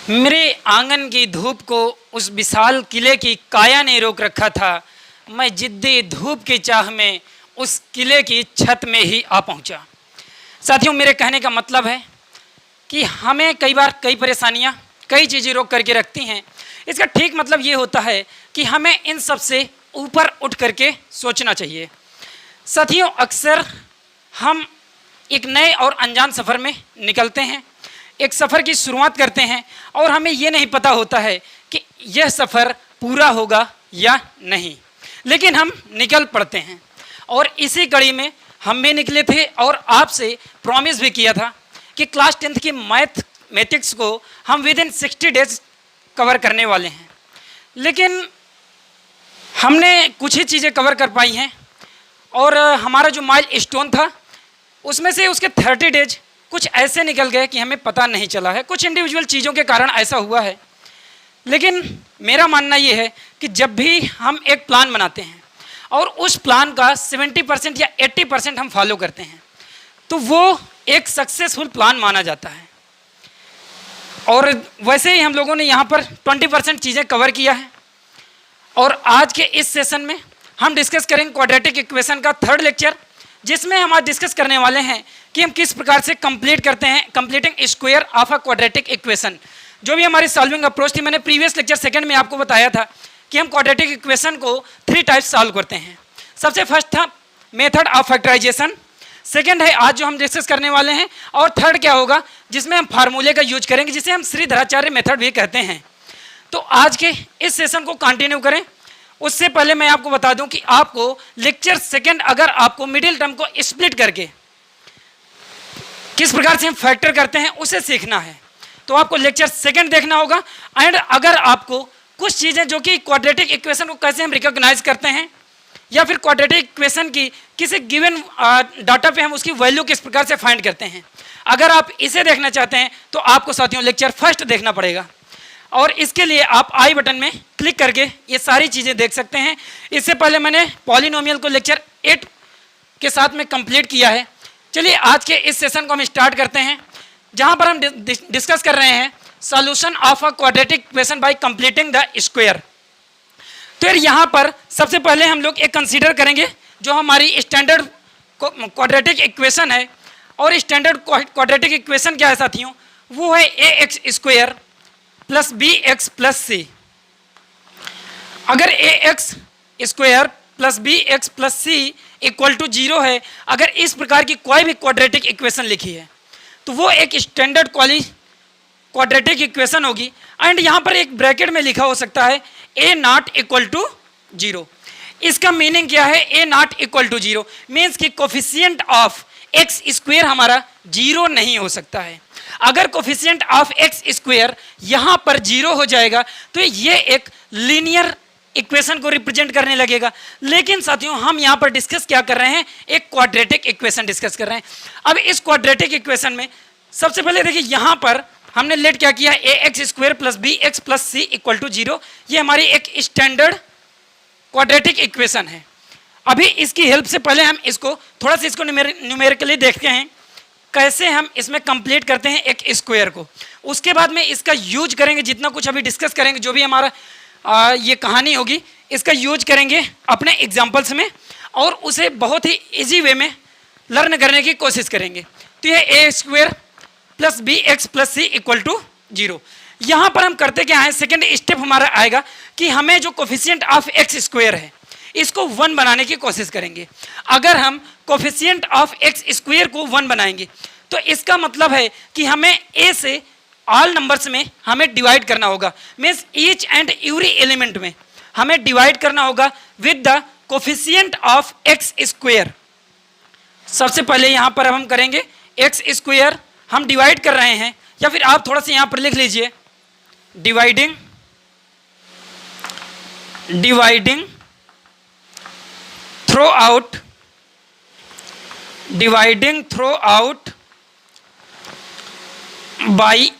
मेरे आंगन की धूप को उस विशाल किले की काया ने रोक रखा था। मैं जिद्दी धूप की चाह में उस किले की छत में ही आ पहुंचा। साथियों, मेरे कहने का मतलब है कि हमें कई बार कई परेशानियां, कई चीज़ें रोक करके रखती हैं। इसका ठीक मतलब ये होता है कि हमें इन सब से ऊपर उठ करके सोचना चाहिए। साथियों, अक्सर हम एक नए और अनजान सफ़र में निकलते हैं, एक सफ़र की शुरुआत करते हैं और हमें ये नहीं पता होता है कि यह सफ़र पूरा होगा या नहीं, लेकिन हम निकल पड़ते हैं। और इसी कड़ी में हम भी निकले थे और आपसे प्रॉमिस भी किया था कि क्लास 10th की मैथमेटिक्स को हम विद इन 60 डेज कवर करने वाले हैं। लेकिन हमने कुछ ही चीज़ें कवर कर पाई हैं और हमारा जो माइल स्टोन था उसमें से उसके 30 डेज कुछ ऐसे निकल गए कि हमें पता नहीं चला है। कुछ इंडिविजुअल चीज़ों के कारण ऐसा हुआ है। लेकिन मेरा मानना ये है कि जब भी हम एक प्लान बनाते हैं और उस प्लान का 70% या 80% हम फॉलो करते हैं तो वो एक सक्सेसफुल प्लान माना जाता है। और वैसे ही हम लोगों ने यहाँ पर 20% चीज़ें कवर किया है। और आज के इस सेशन में हम डिस्कस करेंगे क्वाड्रेटिक इक्वेशन का 3rd लेक्चर, जिसमें हम आज डिस्कस करने वाले हैं कि हम किस प्रकार से कंप्लीट करते हैं completing square of a quadratic equation. जो भी हमारी सॉल्विंग अप्रोच थी, मैंने प्रीवियस लेक्चर 2nd में आपको बताया था कि हम क्वाड्रेटिक इक्वेशन को 3 टाइप्स सॉल्व करते हैं। सबसे फर्स्ट था मेथड ऑफ फैक्टराइजेशन, सेकंड है आज जो हम डिस्कस करने वाले हैं, और थर्ड क्या होगा जिसमें हम फार्मूले का यूज करेंगे, जिसे हम श्रीधराचार्य मेथड भी कहते हैं। तो आज के इस सेशन को कंटिन्यू करें उससे पहले मैं आपको बता दूं कि आपको लेक्चर 2nd अगर आपको मिडिल टर्म को स्प्लिट करके किस प्रकार से हम फैक्टर करते हैं उसे सीखना है तो आपको लेक्चर 2nd देखना होगा। एंड अगर आपको कुछ चीज़ें जो कि क्वाड्रेटिक इक्वेशन को कैसे हम रिकॉग्नाइज करते हैं या फिर क्वाड्रेटिक इक्वेशन की किसी गिवन डाटा पे हम उसकी वैल्यू किस प्रकार से फाइंड करते हैं, अगर आप इसे देखना चाहते हैं तो आपको साथियों लेक्चर 1st देखना पड़ेगा। और इसके लिए आप आई बटन में क्लिक करके ये सारी चीज़ें देख सकते हैं। इससे पहले मैंने पॉलिनोमियल को लेक्चर 8 के साथ में कंप्लीट किया है। चलिए आज के इस सेशन को हम स्टार्ट करते हैं, जहां पर हम डिस्कस कर रहे हैं solution of a quadratic equation by completing the square. तो यार यहाँ पर सबसे पहले हम लोग एक कंसीडर करेंगे जो हमारी स्टैंडर्ड क्वाड्रेटिक इक्वेशन है। और स्टैंडर्ड क्वाड्रेटिक इक्वेशन क्या है साथियों, वो है ax² plus bx plus c। अगर ax² plus bx plus c equal to 0 है, अगर इस प्रकार की कोई भी क्वाड्रेटिक इक्वेशन लिखी है तो वो एक स्टैंडर्ड क्वाड्रेटिक इक्वेशन होगी। एंड यहाँ पर एक ब्रैकेट में लिखा हो सकता है a0 इक्वल टू 0। इसका मीनिंग क्या है, a0 इक्वल टू 0 मीन्स कि कोफिशिएंट ऑफ x² हमारा 0 नहीं हो सकता है। अगर कोफिशिएंट ऑफ x² यहाँ पर 0 हो जाएगा तो ये एक लीनियर इक्वेशन को रिप्रेजेंट करने लगेगा। लेकिन साथियों हम यहाँ पर डिस्कस क्या कर रहे हैं, एक क्वाड्रेटिक इक्वेशन डिस्कस कर रहे हैं। अब इस क्वाड्रेटिक इक्वेशन में सबसे पहले देखिए यहाँ पर हमने लेट क्या किया, ax² plus bx plus c equal to 0। ये हमारी एक स्टैंडर्ड क्वाड्रेटिक इक्वेशन है। अभी इसकी हेल्प से पहले हम इसको थोड़ा सा इसको न्यूमेरिकली देखते हैं कैसे हम इसमें कंप्लीट करते हैं एक स्क्वायर को। उसके बाद में इसका यूज करेंगे, जितना कुछ अभी डिस्कस करेंगे, जो भी हमारा ये कहानी होगी इसका यूज करेंगे अपने एग्जाम्पल्स में और उसे बहुत ही इजी वे में लर्न करने की कोशिश करेंगे। तो ये a² plus bx plus c equal to 0। यहाँ पर हम करते क्या है, सेकेंड स्टेप हमारा आएगा कि हमें जो कोफिशिएंट ऑफ x² है इसको 1 बनाने की कोशिश करेंगे। अगर हम कोफिशिएंट ऑफ x² को 1 बनाएंगे तो इसका मतलब है कि हमें a से ऑल नंबर्स में हमें डिवाइड करना होगा। Means each and every element में हमें डिवाइड करना होगा with the coefficient of x²। सबसे पहले यहाँ पर हम करेंगे x² हम डिवाइड कर रहे हैं, या फिर आप थोड़ा सा यहाँ पर लिख लीजिए dividing throughout by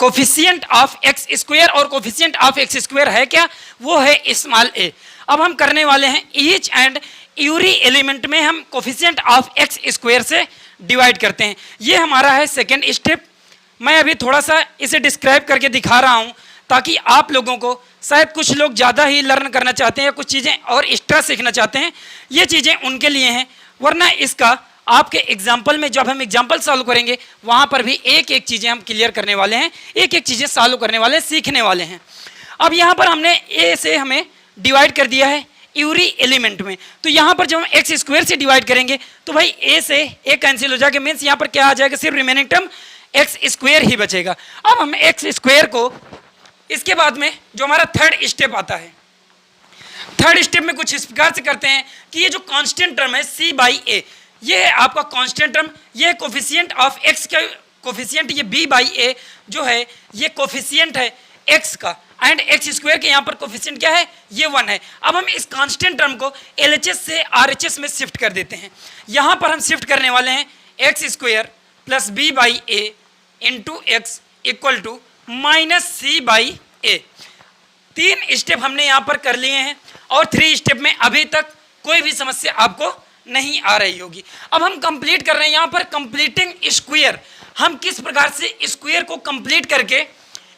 coefficient of x²। और कोफिशिएंट ऑफ x² है क्या, वो है स्मॉल a। अब हम करने वाले हैं ईच एंड एवरी एलिमेंट में हम कोफिशिएंट ऑफ x² से डिवाइड करते हैं। ये हमारा है सेकेंड स्टेप। मैं अभी थोड़ा सा इसे डिस्क्राइब करके दिखा रहा हूँ ताकि आप लोगों को, शायद कुछ लोग ज़्यादा ही लर्न करना चाहते हैं या कुछ चीज़ें और एक्स्ट्रा सीखना चाहते हैं, ये चीज़ें उनके लिए हैं। वरना इसका आपके एग्जाम्पल में जब हम एग्जाम्पल सॉल्व करेंगे वहाँ पर भी एक एक चीज़ें हम क्लियर करने वाले हैं, एक एक चीज़ें सॉल्व करने वाले हैं, सीखने वाले हैं। अब यहाँ पर हमने ए से हमें डिवाइड कर दिया है यूरी एलिमेंट में, तो यहाँ पर जब हम एक्स स्क्वायर से डिवाइड करेंगे तो भाई ए से ए कैंसिल हो जाएगा, मीन्स यहाँ पर क्या आ जाएगा, सिर्फ रिमेनिंग टर्म एक्स स्क्वायर ही बचेगा। अब हम एक्स स्क्वायर को, इसके बाद में जो हमारा थर्ड स्टेप आता है, थर्ड स्टेप में कुछ इस प्रकार से करते हैं कि ये जो कांस्टेंट टर्म है सी बाई ए, ये है आपका कांस्टेंट टर्म, ये कोफिशिएंट ऑफ एक्स का कोफिशिएंट, ये बी बाई ए जो है ये कोफिशिएंट है एक्स का, एंड एक्स स्क्वायर के यहाँ पर कोफिशिएंट क्या है, ये 1 है। अब हम इस कांस्टेंट टर्म को एलएचएस से आरएचएस में शिफ्ट कर देते हैं। यहाँ पर हम शिफ्ट करने वाले हैं x square plus b by a into x equal to minus c by a. 3 step हमने यहाँ पर कर लिए हैं और 3 स्टेप में अभी तक कोई भी समस्या आपको नहीं आ रही होगी। अब हम कंप्लीट कर रहे हैं यहाँ पर कंप्लीटिंग स्क्वायर, हम किस प्रकार से स्क्वायर को कंप्लीट करके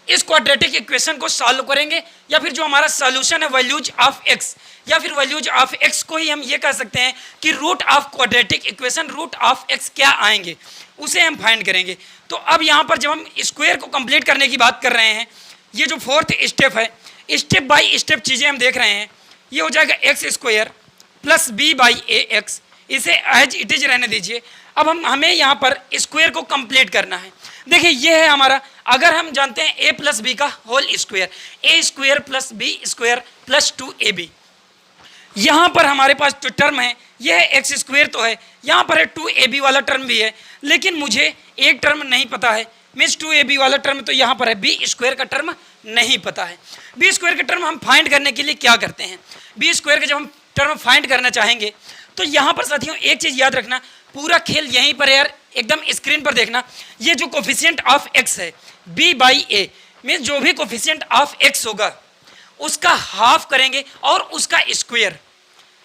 इस क्वाड्रेटिक इक्वेशन को सॉल्व करेंगे, या फिर जो हमारा सॉल्यूशन है वैल्यूज ऑफ एक्स, या फिर वैल्यूज ऑफ एक्स को ही हम ये कह सकते हैं कि root of quadratic equation, root of x क्या आएंगे उसे हम फाइंड करेंगे। तो अब यहाँ पर जब हम स्क्वायर को कंप्लीट करने की बात कर रहे हैं, ये जो 4th स्टेप है, स्टेप बाई स्टेप चीज़ें हम देख रहे हैं, ये हो जाएगा x square plus b by a x, इसे एज इट इज रहने दीजिए। अब हमें यहाँ पर स्क्वायर को कंप्लीट करना है। देखिए ये है हमारा, अगर हम जानते हैं a प्लस बी का whole square, A square plus B square plus 2ab, यहाँ पर हमारे पास जो टर्म है ये है एक्स स्क्वायर तो है, यहाँ पर है 2ab वाला टर्म भी है, लेकिन मुझे एक टर्म नहीं पता है, मीन्स 2ab वाला टर्म तो यहाँ पर है, बी स्क्वायर का टर्म नहीं पता है। बी स्क्वायर का टर्म हम फाइंड करने के लिए क्या करते हैं, बी स्क्वायर का जब हम टर्म फाइंड करना चाहेंगे तो यहाँ पर साथियों एक चीज़ याद रखना, पूरा खेल यहीं पर है यार, एकदम स्क्रीन पर देखना। ये जो कोफिशिएंट ऑफ एक्स है b बाई ए, मीन्स जो भी कोफिशिएंट ऑफ एक्स होगा उसका हाफ करेंगे और उसका square,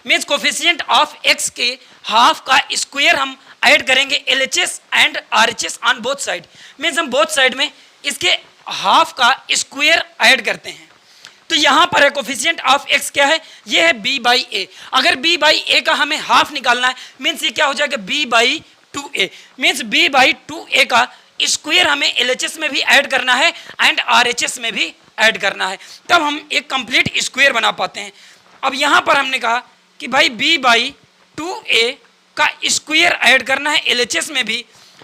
means coefficient of x के हाफ का स्क्वायर हम ऐड करेंगे LHS and RHS on both side, means हम बोथ साइड में इसके हाफ का स्क्वायर ऐड करते हैं। तो यहाँ पर है कोफिशिएंट ऑफ एक्स क्या है, ये है b बाई ए। अगर b बाई ए का हमें हाफ निकालना है, मीन्स ये क्या हो जाएगा b by 2a, means b by 2a का स्क्वायर हमें LHS में भी ऐड करना है एंड RHS में भी ऐड करना है, तब हम एक कंप्लीट स्क्वायर बना पाते हैं। अब यहाँ पर हमने कहा कि भाई b बाई 2a का स्क्वायर ऐड करना है LHS में भी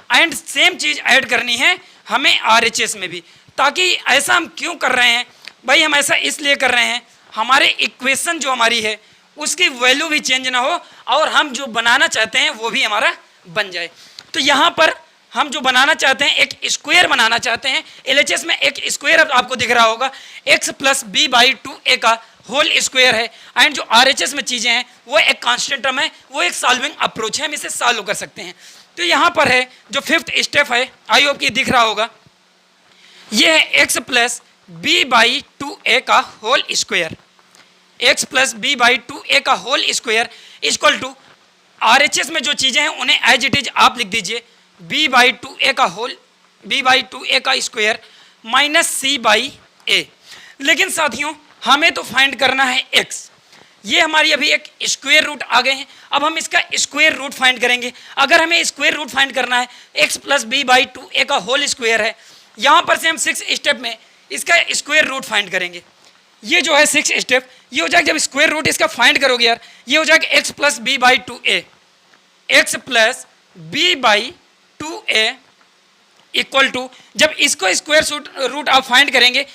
एंड सेम चीज़ ऐड करनी है हमें RHS में भी। ताकि ऐसा हम क्यों कर रहे हैं भाई, हम ऐसा इसलिए कर रहे हैं हमारे इक्वेशन जो हमारी है उसकी वैल्यू भी चेंज ना हो और हम जो बनाना चाहते हैं वो भी हमारा बन जाए। तो यहाँ पर हम जो बनाना चाहते हैं, एक स्क्वायर बनाना चाहते हैं, LHS में एक स्क्वायर आपको दिख रहा होगा, x plus b by 2a का होल स्क्वायर है, एंड जो RHS में चीज़ें हैं वो एक कांस्टेंट टर्म है, वो एक सॉल्विंग अप्रोच है, हम इसे सॉल्व कर सकते हैं। तो यहाँ पर है जो 5th स्टेप है, आई होप कि दिख रहा होगा, ये है x plus b by 2a का whole square, x plus b by 2a का whole square equal to RHS में जो चीज़ें हैं उन्हें एज इट इज आप लिख दीजिए, b बाई 2a का होल, b बाई 2a का square minus c by a। लेकिन साथियों हमें तो फाइंड करना है x, ये हमारी अभी एक स्क्वायर रूट आ गए हैं, अब हम इसका स्क्वायर रूट फाइंड करेंगे। अगर हमें स्क्वायर रूट फाइंड करना है, x plus b by 2a का होल स्क्वायर है, यहाँ पर से हम 6 स्टेप में इसका स्क्वायर रूट फाइंड करेंगे। ये जो है 6 स्टेप, ये हो जाएगा, जब स्क्वायर रूट इसका फाइंड करोगे यार, ये हो जाएगा x plus b by 2a, x plus b by 2a equal to, जब इसको स्क्वायर रूट आप फाइंड करेंगे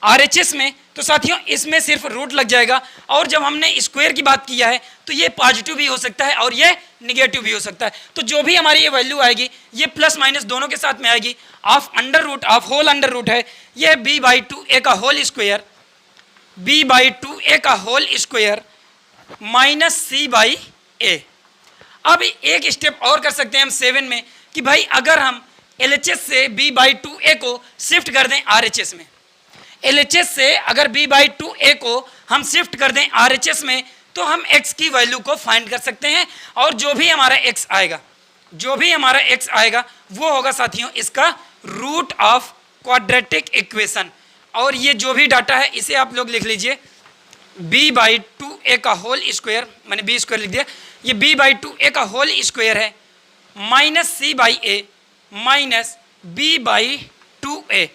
RHS में तो साथियों इसमें सिर्फ रूट लग जाएगा, और जब हमने स्क्वायर की बात किया है तो ये पॉजिटिव भी हो सकता है और ये निगेटिव भी हो सकता है। तो जो भी हमारी ये वैल्यू आएगी ये प्लस माइनस दोनों के साथ में आएगी, of under root of whole under root है, ये b बाई 2a का whole square, b by 2a का whole square minus c by a। अब एक स्टेप और कर सकते हैं हम 7 में कि भाई अगर हम LHS से b बाई 2a को शिफ्ट कर दें RHS में, LHS से अगर b बाई 2a को हम शिफ्ट कर दें RHS में, तो हम x की वैल्यू को फाइंड कर सकते हैं, और जो भी हमारा x आएगा, जो भी हमारा x आएगा वो होगा साथियों इसका रूट ऑफ क्वाड्रेटिक इक्वेशन। और ये जो भी डाटा है इसे आप लोग लिख लीजिए b/2a का होल स्क्वायर, मैंने b स्क्वायर लिख दिया, ये b/2a का होल स्क्वायर है माइनस c/a माइनस b/2a।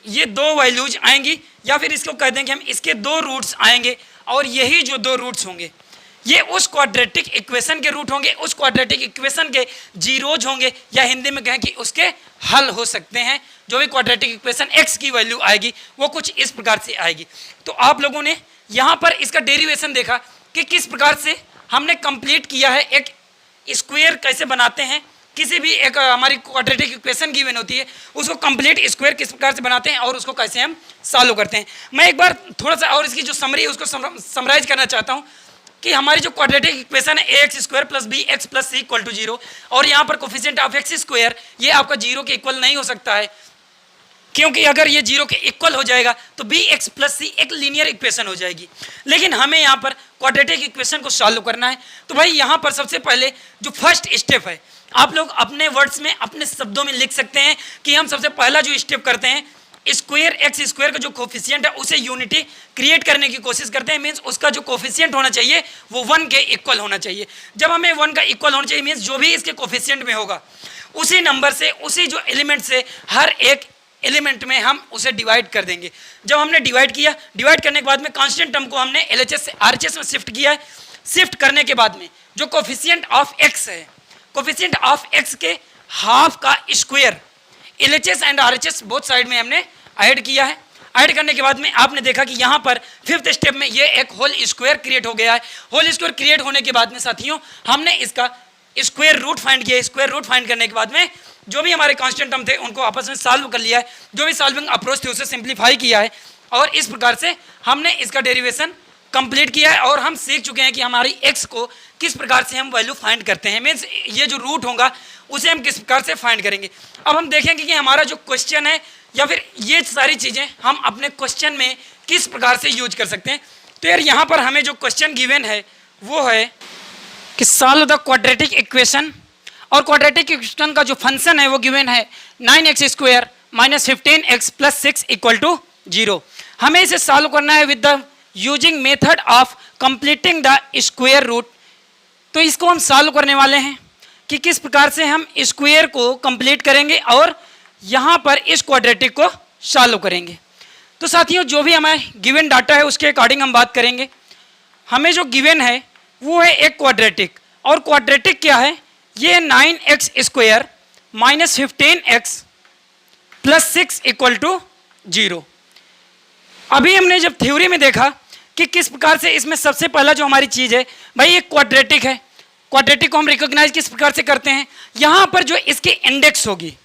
ये दो वैल्यूज आएंगी, या फिर इसको कह देंगे हम इसके दो रूट्स आएंगे, और यही जो दो रूट्स होंगे ये उस क्वाड्रेटिक इक्वेशन के रूट होंगे, उस क्वाड्रेटिक इक्वेशन के जीरोज होंगे, या हिंदी में कहें कि उसके हल हो सकते हैं। जो भी क्वाड्रेटिक इक्वेशन x की वैल्यू आएगी वो कुछ इस प्रकार से आएगी। तो आप लोगों ने यहाँ पर इसका डेरिवेशन देखा कि किस प्रकार से हमने कंप्लीट किया है, एक स्क्वायर कैसे बनाते हैं, किसी भी एक हमारी क्वाड्रेटिक इक्वेशन गिवन होती है उसको कंप्लीट स्क्वायर किस प्रकार से बनाते हैं और उसको कैसे हम सॉल्व करते हैं। मैं एक बार थोड़ा सा और इसकी जो समरी है उसको समराइज करना चाहता हूँ कि हमारी जो क्वाड्रेटिक इक्वेशन है ax² + bx + c = 0, और यहाँ पर कोफिशिएंट ऑफ x² ये आपका 0 के इक्वल नहीं हो सकता है, क्योंकि अगर ये 0 के इक्वल हो जाएगा तो bx + c एक लीनियर इक्वेशन हो जाएगी। लेकिन हमें यहाँ पर क्वाड्रेटिक इक्वेशन को सॉल्व करना है। तो भाई यहाँ पर सबसे पहले जो फर्स्ट स्टेप है, आप लोग अपने वर्ड्स में अपने शब्दों में लिख सकते हैं कि हम सबसे पहला जो स्टेप करते हैं स्क्वायर x² का जो कोफिशिएंट है उसे यूनिटी क्रिएट करने की कोशिश करते हैं। मीन्स उसका जो कोफिशिएंट होना चाहिए वो 1 के इक्वल होना चाहिए। जब हमें 1 का इक्वल होना चाहिए मीन्स जो भी इसके कोफिशिएंट में होगा उसी नंबर से, उसी जो एलिमेंट से हर एक एलिमेंट में हम उसे डिवाइड कर देंगे। जब हमने डिवाइड किया, डिवाइड करने के बाद में कांस्टेंट टर्म को हमने LHS से RHS में शिफ्ट किया है। शिफ्ट करने के बाद में जो कोफिशिएंट ऑफ x है, कोफिशिएंट ऑफ x के हाफ का square LHS and RHS both side में हमने ऐड किया है। ऐड करने के बाद में आपने देखा कि यहाँ पर फिफ्थ स्टेप में ये एक होल स्क्वायर क्रिएट हो गया है। होल स्क्वायर क्रिएट होने के बाद में साथियों हमने इसका स्क्वायर रूट फाइंड किया। स्क्वायर रूट फाइंड करने के बाद में जो भी हमारे कांस्टेंट टर्म थे उनको आपस में सॉल्व कर लिया है, जो भी सॉल्विंग अप्रोच थी उसे सिंप्लीफाई किया है, और इस प्रकार से हमने इसका डेरिवेशन कंप्लीट किया है। और हम सीख चुके हैं कि हमारी x को किस प्रकार से हम वैल्यू फाइंड करते हैं, मीन्स ये जो रूट होगा उसे हम किस प्रकार से फाइंड करेंगे। अब हम देखेंगे कि हमारा जो क्वेश्चन है या फिर ये सारी चीज़ें हम अपने क्वेश्चन में किस प्रकार से यूज कर सकते हैं। तो यार यहाँ पर हमें जो क्वेश्चन गिवन है वो है कि सॉल्व द क्वाड्रेटिक इक्वेशन, और क्वाड्रेटिक इक्वेशन का जो फंक्शन है वो गिवन है 9x² - 15x + 6 = 0। हमें इसे सॉल्व करना है with the using method of completing the square root. तो इसको हम सॉल्व करने वाले हैं कि किस प्रकार से हम स्क्वायर को कंप्लीट करेंगे और यहाँ पर इस क्वाड्रेटिक को सॉल्व करेंगे। तो साथियों जो भी हमें गिवन डाटा है उसके अकॉर्डिंग हम बात करेंगे। हमें जो गिवन है वो है एक क्वाड्रेटिक, और क्वाड्रेटिक क्या है, ये 9x² - 15x + 6 = 0। अभी हमने जब थ्योरी में देखा कि किस प्रकार से इसमें सबसे पहला जो हमारी चीज़ है भाई ये क्वाड्रेटिक है। क्वाड्रेटिक को हम रिकॉग्नाइज किस प्रकार से करते हैं, यहाँ पर जो इसकी इंडेक्स होगी,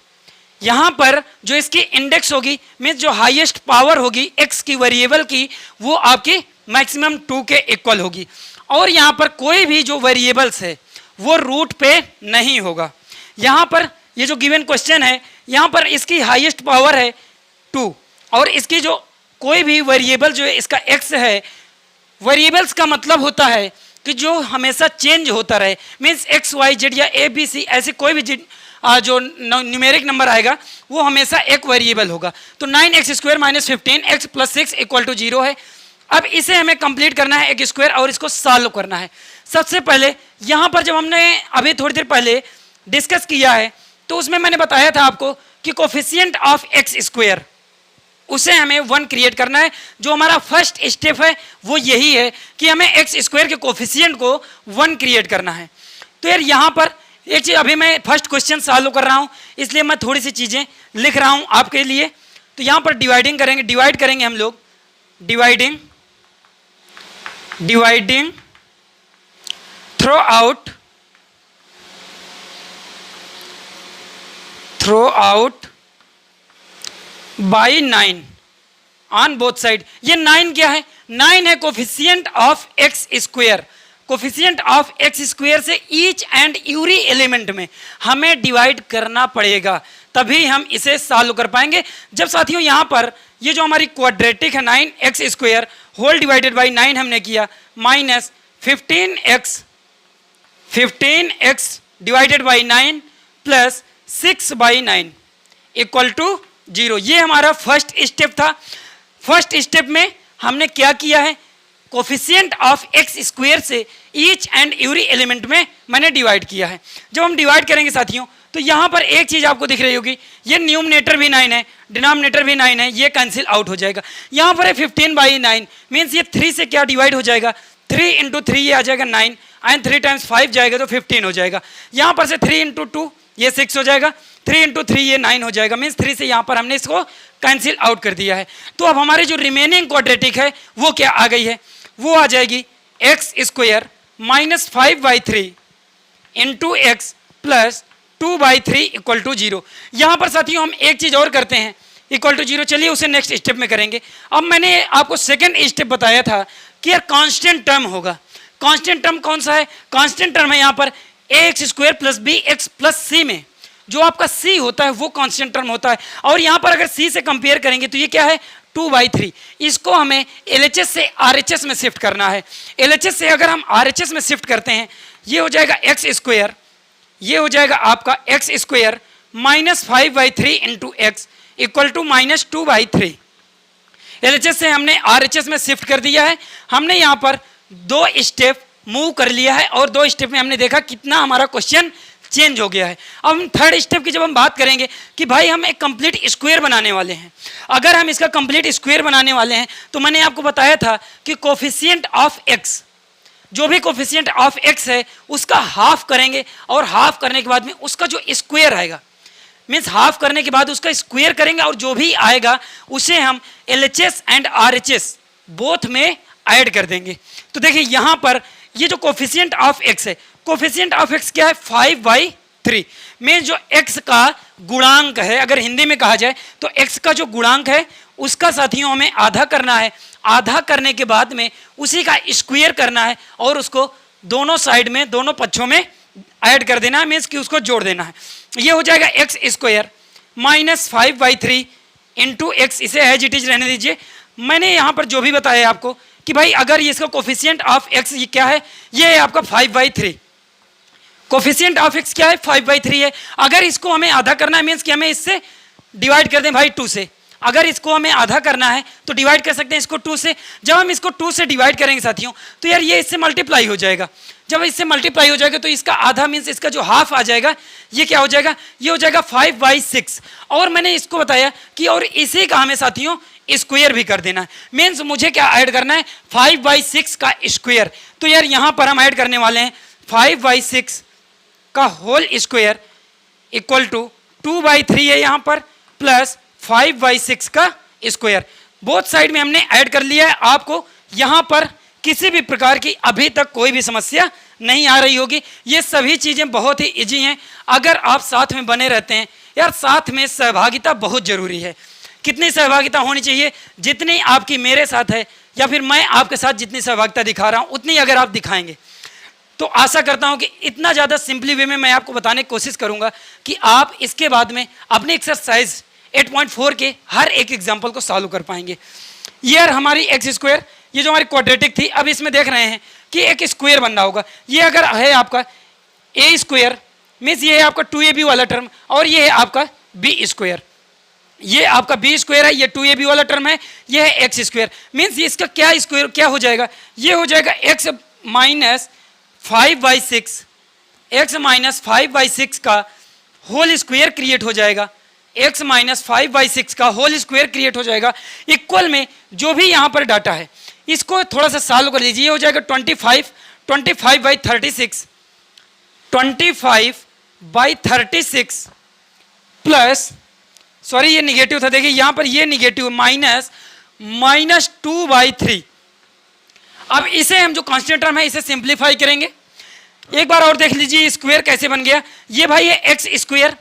यहाँ पर जो इसकी इंडेक्स होगी मीन्स जो हाईएस्ट पावर होगी x की वेरिएबल की वो आपकी मैक्सिमम 2 के इक्वल होगी, और यहाँ पर कोई भी जो वेरिएबल्स है वो रूट पे नहीं होगा। यहाँ पर ये जो गिवन क्वेश्चन है यहाँ पर इसकी हाईएस्ट पावर है 2, और इसकी जो कोई भी वेरिएबल जो है इसका x है, वेरिएबल्स का मतलब होता है कि जो हमेशा चेंज होता रहे, मीन्स x y z या a b c ऐसे कोई भी जो न्यूमेरिक नंबर आएगा वो हमेशा एक वेरिएबल होगा। तो 9x² - 15x + 6 = 0 है। अब इसे हमें कंप्लीट करना है एक स्क्वायर और इसको सॉल्व करना है। सबसे पहले यहाँ पर जब हमने अभी थोड़ी देर पहले डिस्कस किया है तो उसमें मैंने बताया था आपको कि कोफिशिएंट ऑफ x² उसे हमें 1 क्रिएट करना है। जो हमारा फर्स्ट स्टेप है वो यही है कि हमें x² के कोफिशिएंट को 1 क्रिएट करना है। तो यार यहाँ पर एक चीज़, अभी मैं फर्स्ट क्वेश्चन सॉल्व कर रहा हूँ इसलिए मैं थोड़ी सी चीज़ें लिख रहा हूँ आपके लिए। तो यहाँ पर डिवाइडिंग करेंगे, डिवाइड करेंगे हम लोग, dividing throughout by 9 on both side. ये 9 क्या है, 9 है coefficient of x²। Coefficient of x² से ईच एंड एवरी एलिमेंट में हमें डिवाइड करना पड़ेगा, तभी हम इसे सॉल्व कर पाएंगे। जब साथियों यहाँ पर ये जो हमारी क्वाड्रेटिक है 9x² होल डिवाइडेड बाई 9 हमने किया, minus 15x divided by 9 plus 6/9 equal to 0। ये हमारा फर्स्ट स्टेप था। फर्स्ट स्टेप में हमने क्या किया है, कोफिशिएंट ऑफ एक्स स्क्वायर से ईच एंड एवरी एलिमेंट में मैंने डिवाइड किया है। जब हम डिवाइड करेंगे साथियों तो यहाँ पर एक चीज़ आपको दिख रही होगी, ये न्यूमरेटर भी 9 है, डिनोमिनेटर भी 9 है, ये कैंसिल आउट हो जाएगा। यहाँ पर है 15/9 मीन्स ये 3 से क्या डिवाइड हो जाएगा, 3 × 3 ये आ जाएगा 9 एंड 3 × 5 जाएगा तो 15 हो जाएगा। यहाँ पर से 3 × 2 ये 6 हो जाएगा, 3 × 3 ये 9 हो जाएगा। मीन्स 3 से यहाँ पर हमने इसको कैंसिल आउट कर दिया है। तो अब हमारी जो रिमेनिंग क्वाड्रेटिक है वो क्या आ गई है, वो आ जाएगी x² - 5/3 into x plus 2/3 equal to 0। यहाँ पर साथियों हम एक चीज़ और करते हैं, इक्वल टू 0, चलिए उसे नेक्स्ट स्टेप में करेंगे। अब मैंने आपको सेकंड स्टेप बताया था कि यार कांस्टेंट टर्म होगा। कांस्टेंट टर्म कौन सा है, कांस्टेंट टर्म है यहाँ पर ax² + bx + c में जो आपका c होता है वो कांस्टेंट टर्म होता है। और यहाँ पर अगर c से कंपेयर करेंगे तो ये क्या है, 2/3। इसको हमें LHS से RHS में शिफ्ट करना है। LHS से अगर हम RHS में शिफ्ट करते हैं ये हो जाएगा x², ये हो जाएगा आपका x² - 5/3 into x equal to -2/3। LHS से हमने RHS में शिफ्ट कर दिया है। हमने यहाँ पर 2 स्टेप मूव कर लिया है और 2 स्टेप में हमने देखा कितना हमारा क्वेश्चन चेंज हो गया है। अब हम थर्ड स्टेप की जब हम बात करेंगे कि भाई हम एक कंप्लीट स्क्वायर बनाने वाले हैं। अगर हम इसका कंप्लीट स्क्वायर बनाने वाले हैं तो मैंने आपको बताया था कि कोफिशिएंट ऑफ एक्स, जो भी कोफिशिएंट ऑफ एक्स है उसका हाफ करेंगे और हाफ करने के बाद में उसका जो स्क्वायर आएगा, मीन्स हाफ करने के बाद उसका स्क्वायर करेंगे और जो भी आएगा उसे हम LHS एंड RHS बोथ में ऐड कर देंगे। तो देखिए यहाँ पर ये जो कोफिशिएंट ऑफ एक्स है, कोफिशिएंट ऑफ एक्स क्या है, 5/3 में जो x का गुणांक है, अगर हिंदी में कहा जाए तो x का जो गुणांक है उसका साथियों हमें आधा करना है। आधा करने के बाद में उसी का स्क्वायर करना है और उसको दोनों साइड में, दोनों पक्षों में ऐड कर देना है, मीन्स कि उसको जोड़ देना है। ये हो जाएगा x² - 5/3 इंटू एक्स। इसे एज इट इज रहने दीजिए। मैंने यहाँ पर जो भी बताया आपको कि भाई अगर ये इसका कोफिशिएंट ऑफ एक्स ये क्या है, ये है आपका 5/3। कोफिशिएंट ऑफ एक्स क्या है, 5/3 है। अगर इसको हमें आधा करना है मीन्स कि हमें इससे डिवाइड कर दें भाई 2 से। अगर इसको हमें आधा करना है तो डिवाइड कर सकते हैं इसको 2 से। जब हम इसको 2 से डिवाइड करेंगे साथियों तो यार ये इससे मल्टीप्लाई हो जाएगा। जब इससे मल्टीप्लाई हो जाएगा तो इसका आधा मीन्स इसका जो हाफ आ जाएगा ये क्या हो जाएगा, ये हो जाएगा 5/6। और मैंने इसको बताया कि और इसी का हमें साथियों स्क्वायर भी कर देना है। मीन्स मुझे क्या ऐड करना है, 5/6 का स्क्वायर। तो यार यहाँ पर हम ऐड करने वाले हैं 5/6 का होल स्क्वायर इक्वल टू 2/3 है यहाँ पर प्लस 5/6 का स्क्वायर। बोथ साइड में हमने ऐड कर लिया है। आपको यहाँ पर किसी भी प्रकार की अभी तक कोई भी समस्या नहीं आ रही होगी। ये सभी चीज़ें बहुत ही इजी हैं अगर आप साथ में बने रहते हैं। यार साथ में सहभागिता बहुत ज़रूरी है। कितनी सहभागिता होनी चाहिए, जितनी आपकी मेरे साथ है या फिर मैं आपके साथ जितनी सहभागिता दिखा रहा हूँ उतनी अगर आप दिखाएंगे तो आशा करता हूँ कि इतना ज़्यादा सिंपली वे में मैं आपको बताने की कोशिश करूँगा कि आप इसके बाद में अपनी एक्सरसाइज 8.4 के हर एक एग्जाम्पल को सॉल्व कर पाएंगे। ये यार हमारी x², ये जो हमारी क्वाड्रेटिक थी, अब इसमें देख रहे हैं कि एक स्क्वायर बन रहा होगा। ये अगर है आपका a² मीन्स ये है आपका 2ab वाला टर्म और ये है आपका b²। ये आपका b² है, ये 2ab वाला टर्म है, ये है x² मीन्स इसका क्या स्क्वायर क्या हो जाएगा, ये हो जाएगा x - 5/6, x - 5/6 का होल स्क्वायर क्रिएट हो जाएगा। x - 5/6 का होल स्क्वायर क्रिएट हो जाएगा। इक्वल में जो भी यहाँ पर डाटा है इसको थोड़ा सा सॉल्व कर लीजिए। ये हो जाएगा 25/36 25/36 प्लस, सॉरी ये निगेटिव था, देखिए यहाँ पर ये निगेटिव -2/3। अब इसे हम जो कांस्टेंट टर्म है इसे सिंप्लीफाई करेंगे। एक बार और देख लीजिए स्क्वायर कैसे बन गया। ये भाई है x²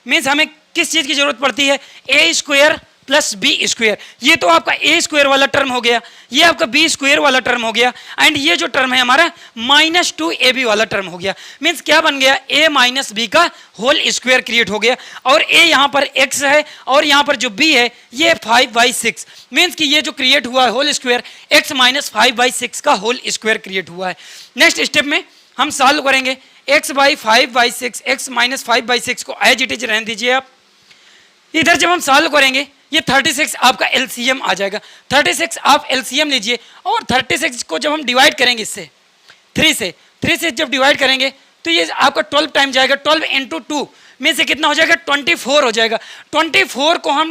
मीन्स हमें किस चीज़ की जरूरत पड़ती है, a² + b²। ये तो आपका a² वाला टर्म हो गया, ये आपका b² वाला टर्म हो गया एंड ये जो टर्म है हमारा -2ab वाला टर्म हो गया। मीन्स क्या बन गया, a - b का होल स्क्वायर क्रिएट हो गया। और a यहाँ पर x है और यहाँ पर जो b है ये 5/6 मीन्स कि ये जो क्रिएट हुआ है होल स्क्वायर x - 5/6 का होल स्क्वायर क्रिएट हुआ है। नेक्स्ट स्टेप में हम सॉल्व करेंगे x/5/6, x - 5/6 को एज इट इज रहने दीजिए आप। इधर जब हम सॉल्व करेंगे ये 36 आपका एलसीएम आ जाएगा। 36 आप एलसीएम लीजिए और 36 को जब हम डिवाइड करेंगे इससे 3 से जब डिवाइड करेंगे तो ये आपका 12 टाइम जाएगा। 12 इंटू 2 में से कितना हो जाएगा 24 हो जाएगा। 24 को हम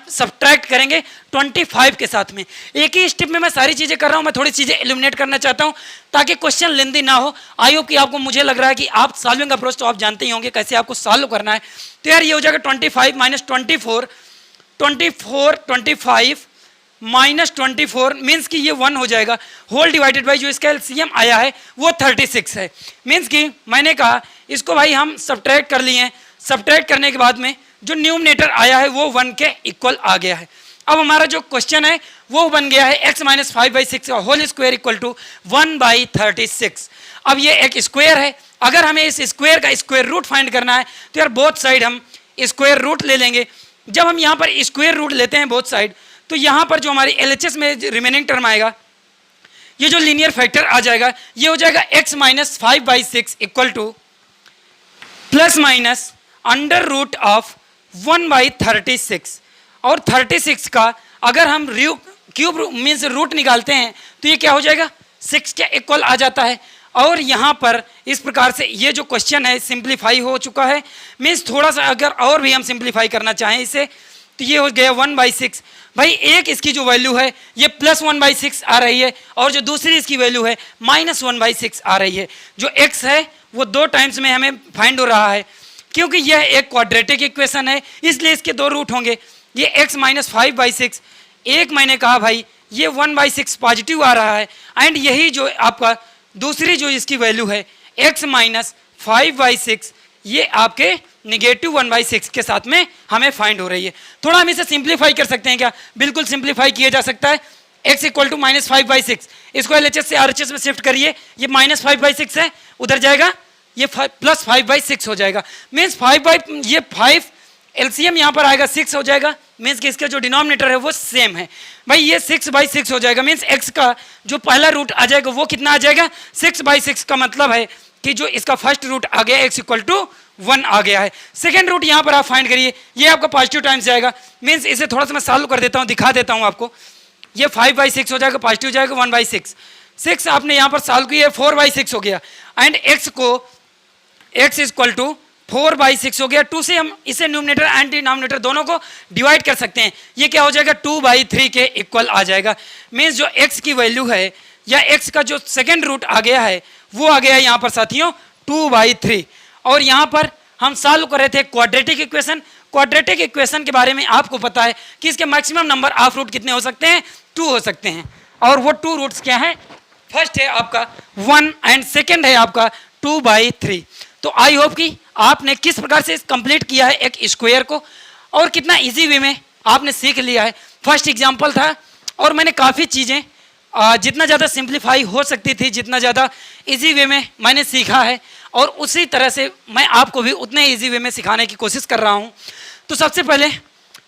सब्ट्रैक्ट करेंगे 25 के साथ में। एक ही स्टेप में मैं सारी चीज़ें कर रहा हूँ, मैं थोड़ी चीज़ें एलिमिनेट करना चाहता हूँ ताकि क्वेश्चन लेंदी ना हो। आई होप कि आपको, मुझे लग रहा है कि आप सॉल्विंग अप्रोच तो आप जानते ही होंगे कैसे आपको सॉल्व करना है। तो यार ये हो जाएगा 25 माइनस 24, 25 माइनस 24 मीन्स कि ये 1 हो जाएगा। होल डिवाइडेड बाई जो इसका एलसीएम आया है वो 36 है। मीन्स कि मैंने कहा इसको भाई हम सब्ट्रैक्ट कर लिए हैं। सब्ट्रैक्ट करने के बाद में जो न्यूमरेटर आया है वो 1 के इक्वल आ गया है। अब हमारा जो क्वेश्चन है वो बन गया है x माइनस 5/6 का होल स्क्वायर इक्वल टू 1/36। अब ये एक स्क्वायर है, अगर हमें इस स्क्वायर का स्क्वायर रूट फाइंड करना है तो यार बोथ साइड हम स्क्वायर रूट ले लेंगे। जब हम यहाँ पर स्क्वायर रूट लेते हैं बोथ साइड तो यहाँ पर जो हमारी LHS में रिमेनिंग टर्म आएगा, ये जो लीनियर फैक्टर आ जाएगा ये हो जाएगा x minus 5/6 equal to plus minus under root of 1/36। और 36 का अगर हम क्यूब मीन्स रूट निकालते हैं तो ये क्या हो जाएगा 6 के इक्वल आ जाता है। और यहाँ पर इस प्रकार से ये जो क्वेश्चन है सिंप्लीफाई हो चुका है। मीन्स थोड़ा सा अगर और भी हम सिंप्लीफाई करना चाहें इसे तो ये हो गया 1/6। भाई एक इसकी जो वैल्यू है ये प्लस 1/6 आ रही है और जो दूसरी इसकी वैल्यू है माइनस 1/6 आ रही है। जो x है वो 2 टाइम्स में हमें फाइंड हो रहा है क्योंकि यह एक क्वाड्रेटिक इक्वेशन है इसलिए इसके 2 रूट होंगे। ये x माइनस 5/6 एक मैंने कहा भाई ये 1/6 पॉजिटिव आ रहा है एंड यही जो आपका दूसरी जो इसकी वैल्यू है x माइनस 5/6 ये आपके निगेटिव 1/6 के साथ में हमें फाइंड हो रही है। थोड़ा हम इसे सिंप्लीफाई कर सकते हैं क्या? बिल्कुल सिंप्लीफाई किया जा सकता है। x इक्वल टू माइनस 5/6 इसको LHS से RHS में शिफ्ट करिए, ये माइनस 5/6 है उधर जाएगा ये प्लस 5/6 हो जाएगा। मीन्स 5 एलसीएम यहाँ पर आएगा 6 हो जाएगा। मीन्स कि इसका जो डिनोमिनेटर है वो सेम है। भाई ये 6/6 हो जाएगा। मीन्स x का जो पहला रूट आ जाएगा वो कितना आ जाएगा 6/6 का मतलब है कि जो इसका फर्स्ट रूट आ गया x इक्वल टू 1 आ गया है। सेकेंड रूट यहाँ पर आप फाइंड करिए, ये आपका पॉजिटिव टाइम्स जाएगा। मीन्स इसे थोड़ा सा मैं सॉल्व कर देता हूँ, दिखा देता हूँ आपको। ये 5/6 हो जाएगा, पॉजिटिव जाएगा 1/6। 6 आपने यहाँ पर सॉल्व किया 4/6 हो गया एंड x इक्वल टू 4/6 हो गया। 2 से हम इसे न्यूमरेटर एंड डिनोमिनेटर दोनों को डिवाइड कर सकते हैं। ये क्या हो जाएगा 2/3 के इक्वल आ जाएगा। मीन्स जो x की वैल्यू है या x का जो सेकेंड रूट आ गया है वो आ गया है यहाँ पर साथियों 2/3। और यहाँ पर हम सॉल्व कर रहे थे क्वाड्रेटिक इक्वेशन। क्वाड्रेटिक इक्वेशन के बारे में आपको पता है कि इसके मैक्सिमम नंबर ऑफ रूट कितने हो सकते हैं 2 हो सकते हैं। और वो 2 रूट्स क्या हैं? फर्स्ट है आपका 1 एंड सेकेंड है आपका 2/3। तो आई होप कि आपने किस प्रकार से कंप्लीट किया है एक स्क्वायर को और कितना इजी वे में आपने सीख लिया है। फर्स्ट एग्जांपल था और मैंने काफ़ी चीज़ें जितना ज़्यादा सिंप्लीफाई हो सकती थी जितना ज़्यादा इजी वे में मैंने सीखा है और उसी तरह से मैं आपको भी उतने इजी वे में सिखाने की कोशिश कर रहा हूँ। तो सबसे पहले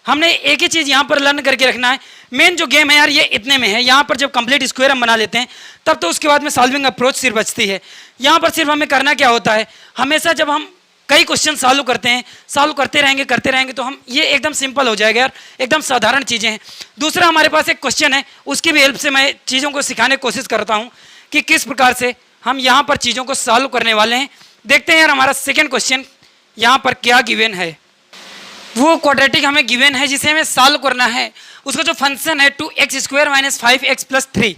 हमने एक ही चीज़ यहाँ पर लर्न करके रखना है। मेन जो गेम है यार ये इतने में है। यहाँ पर जब कंप्लीट स्क्वायर हम बना लेते हैं तब तो उसके बाद में सॉल्विंग अप्रोच सिर्फ बचती है। यहाँ पर सिर्फ हमें करना क्या होता है, हमेशा जब हम कई क्वेश्चन सॉल्व करते हैं, सॉल्व करते रहेंगे तो हम ये एकदम सिंपल हो जाएगा यार, एकदम साधारण चीज़ें हैं। दूसरा हमारे पास एक क्वेश्चन है, उसकी भी हेल्प से मैं चीज़ों को सिखाने की कोशिश करता हूँ कि किस प्रकार से हम यहाँ पर चीज़ों को सॉल्व करने वाले हैं। देखते हैं यार हमारा सेकेंड क्वेश्चन यहाँ पर क्या गिवन है। वो क्वाड्रेटिक हमें गिवन है जिसे हमें सॉल्व करना है। उसका जो फंक्शन है 2x² minus 5x plus 3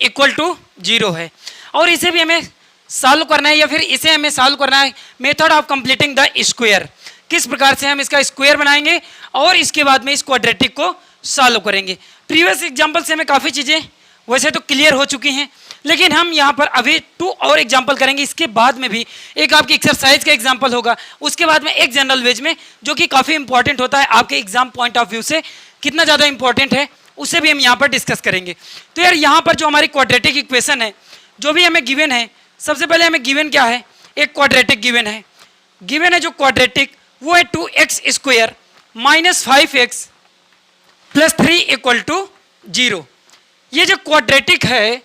equal to 0 है और इसे भी हमें सॉल्व करना है या फिर इसे हमें सॉल्व करना है method of completing the square. किस प्रकार से हम इसका स्क्वायर बनाएंगे और इसके बाद में इस क्वाड्रेटिक को सॉल्व करेंगे। प्रीवियस एग्जाम्पल से हमें काफ़ी चीज़ें वैसे तो क्लियर हो चुकी हैं लेकिन हम यहाँ पर अभी 2 और एग्जाम्पल करेंगे। इसके बाद में भी एक आपकी एक्सरसाइज का एग्जाम्पल होगा, उसके बाद में एक जनरल वेज में जो कि काफ़ी इंपॉर्टेंट होता है आपके एग्जाम पॉइंट ऑफ व्यू से, कितना ज़्यादा इंपॉर्टेंट है उसे भी हम यहाँ पर डिस्कस करेंगे। तो यार यहाँ पर जो हमारी क्वाड्रेटिक इक्वेशन है जो भी हमें गिवन है, सबसे पहले हमें गिवन क्या है, एक क्वाड्रेटिक गिवन है। गिवन है जो क्वाड्रेटिक वो है 2x² minus 5x plus 3 equal to 0। ये जो क्वाड्रेटिक है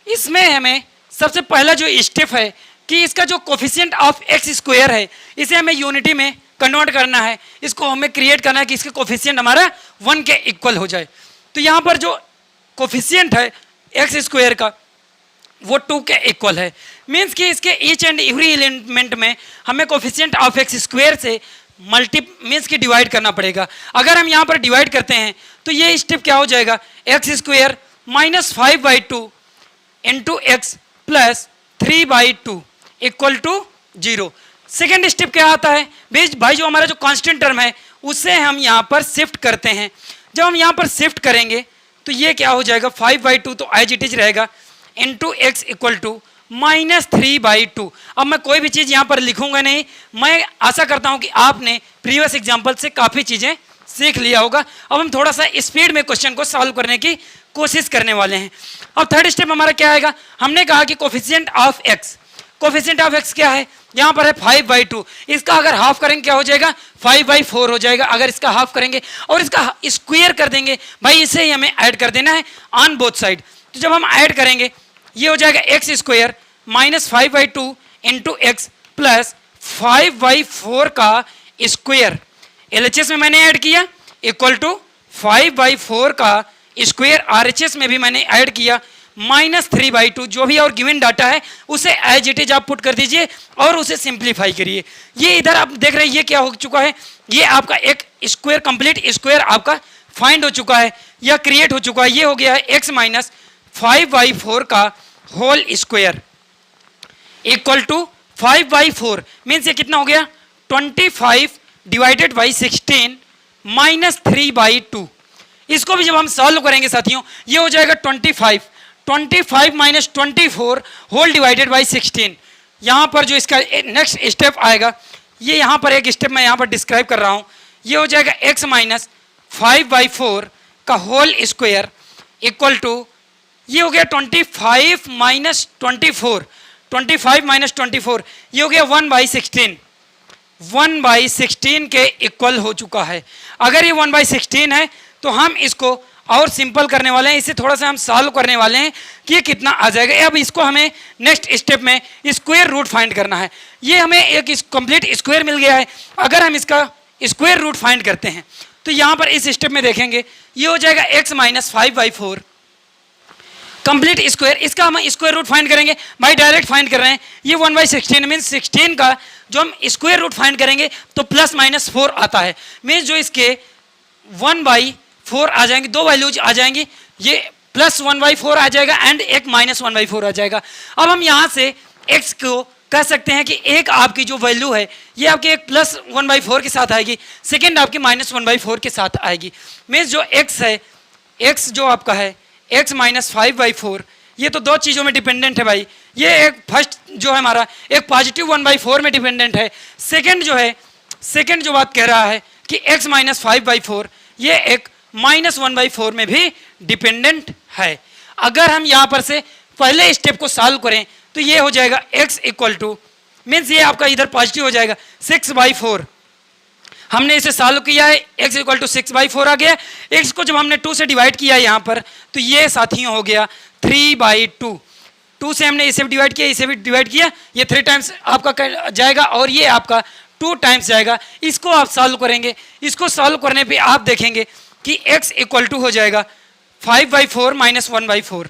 इसमें हमें सबसे पहला जो स्टेप है कि इसका जो कोफिशिएंट ऑफ x² है इसे हमें यूनिटी में कन्वर्ट करना है, इसको हमें क्रिएट करना है कि इसके कोफिशिएंट हमारा 1 के इक्वल हो जाए। तो यहाँ पर जो कोफिशिएंट है एक्स स्क्वायर का वो 2 के इक्वल है। मीन्स कि इसके ईच एंड एवरी एलिमेंट में हमें कोफिशिएंट ऑफ एक्स स्क्वायर से मीन्स कि डिवाइड करना पड़ेगा। अगर हम यहाँ पर डिवाइड करते हैं तो ये स्टेप क्या हो जाएगा, x square minus 5/2 into x plus 3/2 equal to 0। Second step क्या आता है भाई, जो हमारा जो कांस्टेंट टर्म है उसे हम यहाँ पर शिफ्ट करते हैं। जब हम यहाँ पर शिफ्ट करेंगे तो ये क्या हो जाएगा, 5/2 तो एज इट इज रहेगा into x equal to minus 3/2। अब मैं कोई भी चीज़ यहाँ पर लिखूंगा नहीं, मैं आशा करता हूँ कि आपने प्रीवियस एग्जाम्पल से काफ़ी चीज़ें सीख लिया होगा। अब हम थोड़ा सा स्पीड में क्वेश्चन को सॉल्व करने की कोशिश करने वाले हैं। अब थर्ड स्टेप हमारा क्या आएगा, हमने कहा कि coefficient of x, coefficient of x क्या है, यहाँ पर है 5/2, इसका अगर हाफ करेंगे क्या हो जाएगा, 5/4 हो जाएगा। अगर इसका हाफ करेंगे और इसका स्क्वायर कर देंगे, भाई इसे ही हमें ऐड कर देना है ऑन बोथ साइड। तो जब हम ऐड करेंगे ये हो जाएगा x square minus 5/2 into x plus 5/4 का स्क्वायर, LHS में मैंने ऐड किया इक्वल टू 5/4 का स्क्वायर, RHS में भी मैंने ऐड किया माइनस 3/2। जो भी और गिवन डाटा है उसे एज इट इज आप पुट कर दीजिए और उसे सिंप्लीफाई करिए। ये इधर आप देख रहे हैं ये क्या हो चुका है, ये आपका एक स्क्वायर कंप्लीट स्क्वायर आपका फाइंड हो चुका है या क्रिएट हो चुका है। ये हो गया है एक्स माइनस 5/4 का whole square equal to 5/4 means ये कितना हो गया, 25 डिवाइडेड बाई 16 माइनस 3/2। इसको भी जब हम सॉल्व करेंगे साथियों ये हो जाएगा 25 माइनस 24 होल डिवाइडेड बाई 16। यहाँ पर जो इसका नेक्स्ट स्टेप आएगा, ये यहाँ पर एक स्टेप मैं यहाँ पर डिस्क्राइब कर रहा हूँ, ये हो जाएगा x माइनस 5/4 का होल स्क्वायर इक्वल टू ये हो गया 25 माइनस 24, 25 माइनस 24 ये हो गया 1/16, 1/16 के इक्वल हो चुका है। अगर ये 1/16 है तो हम इसको और सिंपल करने वाले हैं, इसे थोड़ा सा हम सॉल्व करने वाले हैं कि ये कितना आ जाएगा। अब इसको हमें नेक्स्ट स्टेप में स्क्वायर रूट फाइंड करना है। ये हमें एक कंप्लीट स्क्वायर मिल गया है, अगर हम इसका स्क्वायर रूट फाइंड करते हैं तो यहाँ पर इस स्टेप में देखेंगे ये हो जाएगा x माइनस 5/4 कंप्लीट स्क्वायर। इसका हम स्क्वायर रूट फाइंड करेंगे, भाई डायरेक्ट फाइंड कर रहे हैं। ये 1/16 मीन्स 16 का जो हम स्क्वायर रूट फाइंड करेंगे तो प्लस माइनस 4 आता है, मीन्स जो इसके 1/4 आ जाएंगे, दो वैल्यूज आ जाएंगी, ये प्लस 1/4 आ जाएगा एंड एक माइनस 1/4 आ जाएगा। अब हम यहाँ से x को कह सकते हैं कि एक आपकी जो वैल्यू है ये आपके एक प्लस 1/4 के साथ आएगी, सेकेंड आपकी माइनस 1/4 के साथ आएगी। मीन्स जो x है, x जो आपका है x माइनस 5/4 ये तो दो चीज़ों में डिपेंडेंट है भाई। ये एक फर्स्ट जो है हमारा एक पॉजिटिव 1/4 में डिपेंडेंट है, सेकेंड जो है, सेकेंड जो बात कह रहा है कि x माइनस 5/4 ये एक माइनस 1/4 में भी डिपेंडेंट है। अगर हम यहाँ पर से पहले स्टेप को सॉल्व करें तो ये हो जाएगा x इक्वल टू मीन्स ये आपका इधर पॉजिटिव हो जाएगा 6/4। हमने इसे सॉल्व किया है, x इक्वल टू 6/4 आ गया। x को जब हमने 2 से डिवाइड किया यहाँ पर तो ये साथियों हो गया 3/2। 2 से हमने इसे भी डिवाइड किया, इसे भी डिवाइड किया, ये 3 टाइम्स आपका जाएगा और ये आपका 2 टाइम्स जाएगा। इसको आप सॉल्व करेंगे, इसको सॉल्व करने पे आप देखेंगे कि x इक्वल टू हो जाएगा 5/4 माइनस 1/4,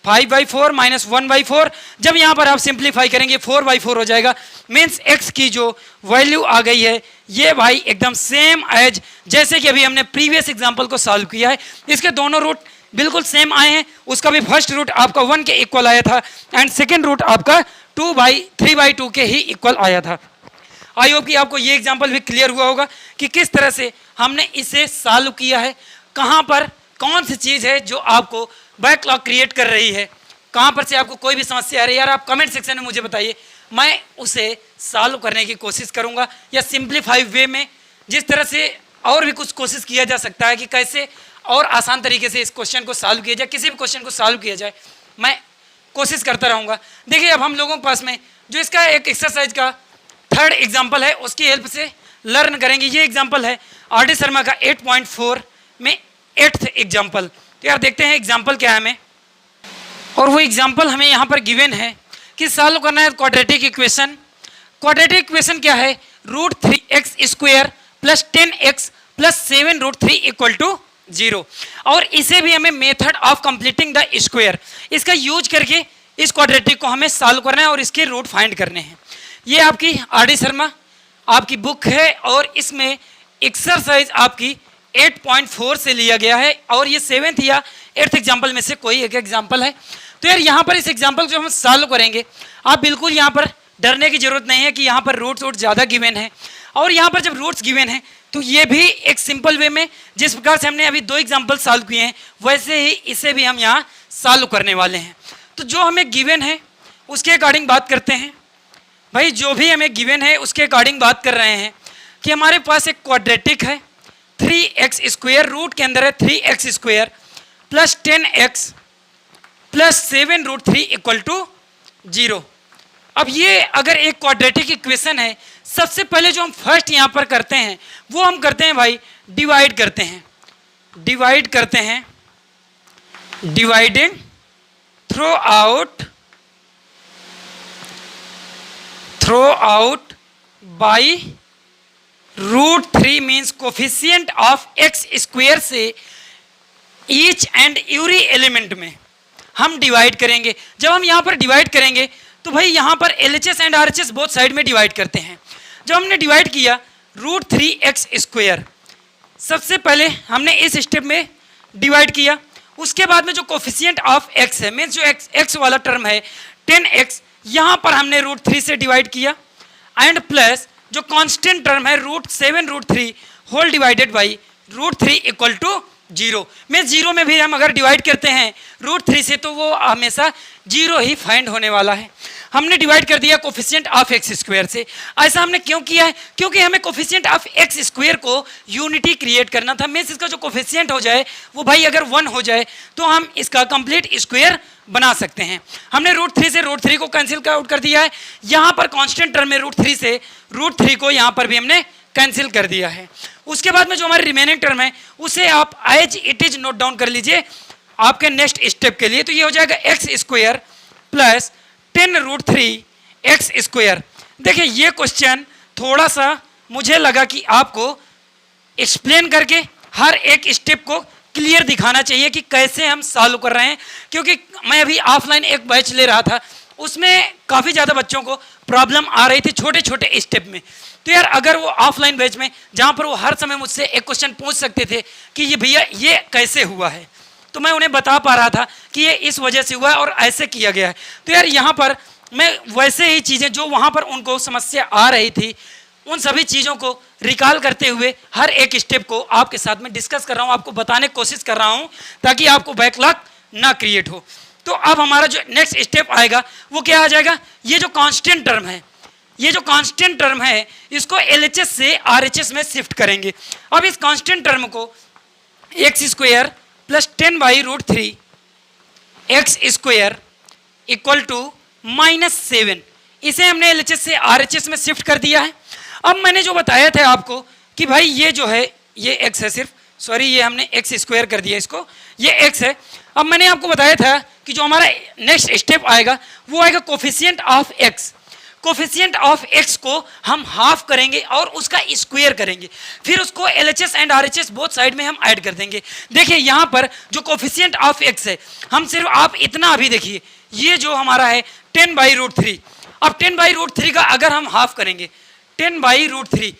5/4 माइनस 1/4। जब यहाँ पर आप सिंप्लीफाई करेंगे 4/4 हो जाएगा। मीन्स x की जो वैल्यू आ गई है ये भाई एकदम सेम एज जैसे कि अभी हमने प्रीवियस एग्जांपल को सॉल्व किया है, इसके दोनों रूट बिल्कुल सेम आए हैं। उसका भी फर्स्ट रूट आपका 1 के इक्वल आया था एंड सेकेंड रूट आपका 3/2 के ही इक्वल आया था। आई होप कि आपको ये एग्जाम्पल भी क्लियर हुआ होगा कि किस तरह से हमने इसे सॉल्व किया है, कहाँ पर कौन सी चीज़ है जो आपको बैकलॉग क्रिएट कर रही है, कहाँ पर से आपको कोई भी समस्या आ रही है यार आप कमेंट सेक्शन में मुझे बताइए, मैं उसे सॉल्व करने की कोशिश करूँगा या सिंप्लीफाई वे में जिस तरह से और भी कुछ कोशिश किया जा सकता है कि कैसे और आसान तरीके से इस क्वेश्चन को सॉल्व किया जाए, किसी भी क्वेश्चन को सॉल्व किया जाए, मैं कोशिश करता रहूँगा। देखिए अब हम लोगों के पास में जो इसका एक एक्सरसाइज का थर्ड एग्जाम्पल है उसकी हेल्प से लर्न करेंगे। ये एग्जाम्पल है RD शर्मा का 8.4 में 8th एग्जाम्पल। तो यार देखते हैं एग्जाम्पल क्या है हमें, और वो एग्जाम्पल हमें यहाँ पर गिवन है कि सॉल्व करना है क्वाड्रेटिक इक्वेशन। क्वाड्रेटिक इक्वेशन क्या है, √3x² plus 10x plus 7√3 equal to 0। और इसे भी हमें method of completing the square, इसका यूज करके इस क्वाड्रेटिक को हमें सॉल्व करना है और इसके रूट फाइंड करने हैं। ये आपकी आर.डी. शर्मा आपकी बुक है और इसमें एक्सरसाइज आपकी 8.4 से लिया गया है और ये 7th या 8th एग्जाम्पल में से कोई एक एग्जाम्पल है। तो यार यहाँ पर इस एग्जाम्पल जो हम सॉल्व करेंगे, आप बिल्कुल यहाँ पर डरने की जरूरत नहीं है कि यहाँ पर रूट्स ज़्यादा गिवन है। और यहाँ पर जब रूट्स गिवन है तो ये भी एक सिंपल वे में, जिस प्रकार से हमने अभी 2 एग्जाम्पल सॉल्व किए हैं, वैसे ही इसे भी हम यहाँ सॉल्व करने वाले हैं। तो जो हमें गिवन है उसके अकॉर्डिंग बात करते हैं। भाई जो भी हमें गिवन है उसके अकॉर्डिंग बात कर रहे हैं कि हमारे पास एक क्वाड्रेटिक है 3x², रूट के अंदर है 3x² plus 10x plus 7√3 equal to 0। अब ये अगर एक क्वाड्रेटिक इक्वेशन है, सबसे पहले जो हम फर्स्ट यहाँ पर करते हैं वो हम करते हैं भाई डिवाइड करते हैं, dividing throughout by √3 means coefficient of x² से ईच एंड एवरी एलिमेंट में हम डिवाइड करेंगे। जब हम यहाँ पर डिवाइड करेंगे तो भाई यहाँ पर LHS and RHS both side में डिवाइड करते हैं। जब हमने डिवाइड किया √3x², सबसे पहले हमने इस स्टेप में डिवाइड किया। उसके बाद में जो कोफिशिएंट ऑफ x है, मीन्स जो x वाला टर्म है 10x, यहाँ पर हमने √3 से डिवाइड किया एंड प्लस जो कांस्टेंट टर्म है √7√3 whole divided by √3 equal to 0। Means 0 में भी हम अगर डिवाइड करते हैं √3 से तो वो हमेशा 0 ही फाइंड होने वाला है। हमने डिवाइड कर दिया कोफिशिएंट ऑफ x² से। ऐसा हमने क्यों किया है? क्योंकि हमें कोफिशिएंट ऑफ x² को यूनिटी क्रिएट करना था। मीन्स इसका जो कोफिशिएंट हो जाए वो भाई अगर 1 हो जाए तो हम इसका कंप्लीट स्क्वायर बना सकते हैं। हमने √3 से √3 को कैंसिल आउट कर दिया है। यहाँ पर कांस्टेंट टर्म में √3 से √3 को यहाँ पर भी हमने कैंसिल कर दिया है। उसके बाद में जो हमारी रिमेनिंग टर्म है उसे आप as it is note down कर लीजिए आपके नेक्स्ट स्टेप के लिए। तो ये हो जाएगा x² प्लस 10√3x²। देखिए ये क्वेश्चन थोड़ा सा मुझे लगा कि आपको एक्सप्लेन करके हर एक स्टेप को क्लियर दिखाना चाहिए कि कैसे हम सॉल्व कर रहे हैं, क्योंकि मैं अभी ऑफलाइन एक बैच ले रहा था, उसमें काफ़ी ज़्यादा बच्चों को प्रॉब्लम आ रही थी छोटे छोटे स्टेप में। तो यार अगर वो ऑफलाइन बैच में जहाँ पर वो हर समय मुझसे एक क्वेश्चन पूछ सकते थे कि ये भैया ये कैसे हुआ है, तो मैं उन्हें बता पा रहा था कि ये इस वजह से हुआ है और ऐसे किया गया है। तो यार यहाँ पर मैं वैसे ही चीज़ें जो वहाँ पर उनको समस्या आ रही थी उन सभी चीज़ों को रिकॉल करते हुए हर एक स्टेप को आपके साथ में डिस्कस कर रहा हूँ, आपको बताने की कोशिश कर रहा हूँ ताकि आपको बैकलॉग ना क्रिएट हो। तो अब हमारा जो नेक्स्ट स्टेप आएगा वो क्या आ जाएगा, ये जो कांस्टेंट टर्म है, ये जो कांस्टेंट टर्म है इसको LHS से RHS में शिफ्ट करेंगे। अब इस कांस्टेंट टर्म को x² plus 10/√3 x² equal to -7, इसे हमने LHS से RHS में शिफ्ट कर दिया है। अब मैंने जो बताया था आपको कि भाई ये जो है ये x है, सिर्फ सॉरी ये हमने x² कर दिया, इसको ये x है। अब मैंने आपको बताया था कि जो हमारा नेक्स्ट स्टेप आएगा वो आएगा coefficient of x। Coefficient of x को हम हाफ करेंगे और उसका स्क्वायर करेंगे, फिर उसको LHS and RHS both side में हम ऐड कर देंगे। देखिए यहाँ पर जो कोफिशिएंट ऑफ x है, हम सिर्फ आप इतना अभी देखिए, ये जो हमारा है 10/√3। अब 10/√3 का अगर हम हाफ करेंगे 10/√3,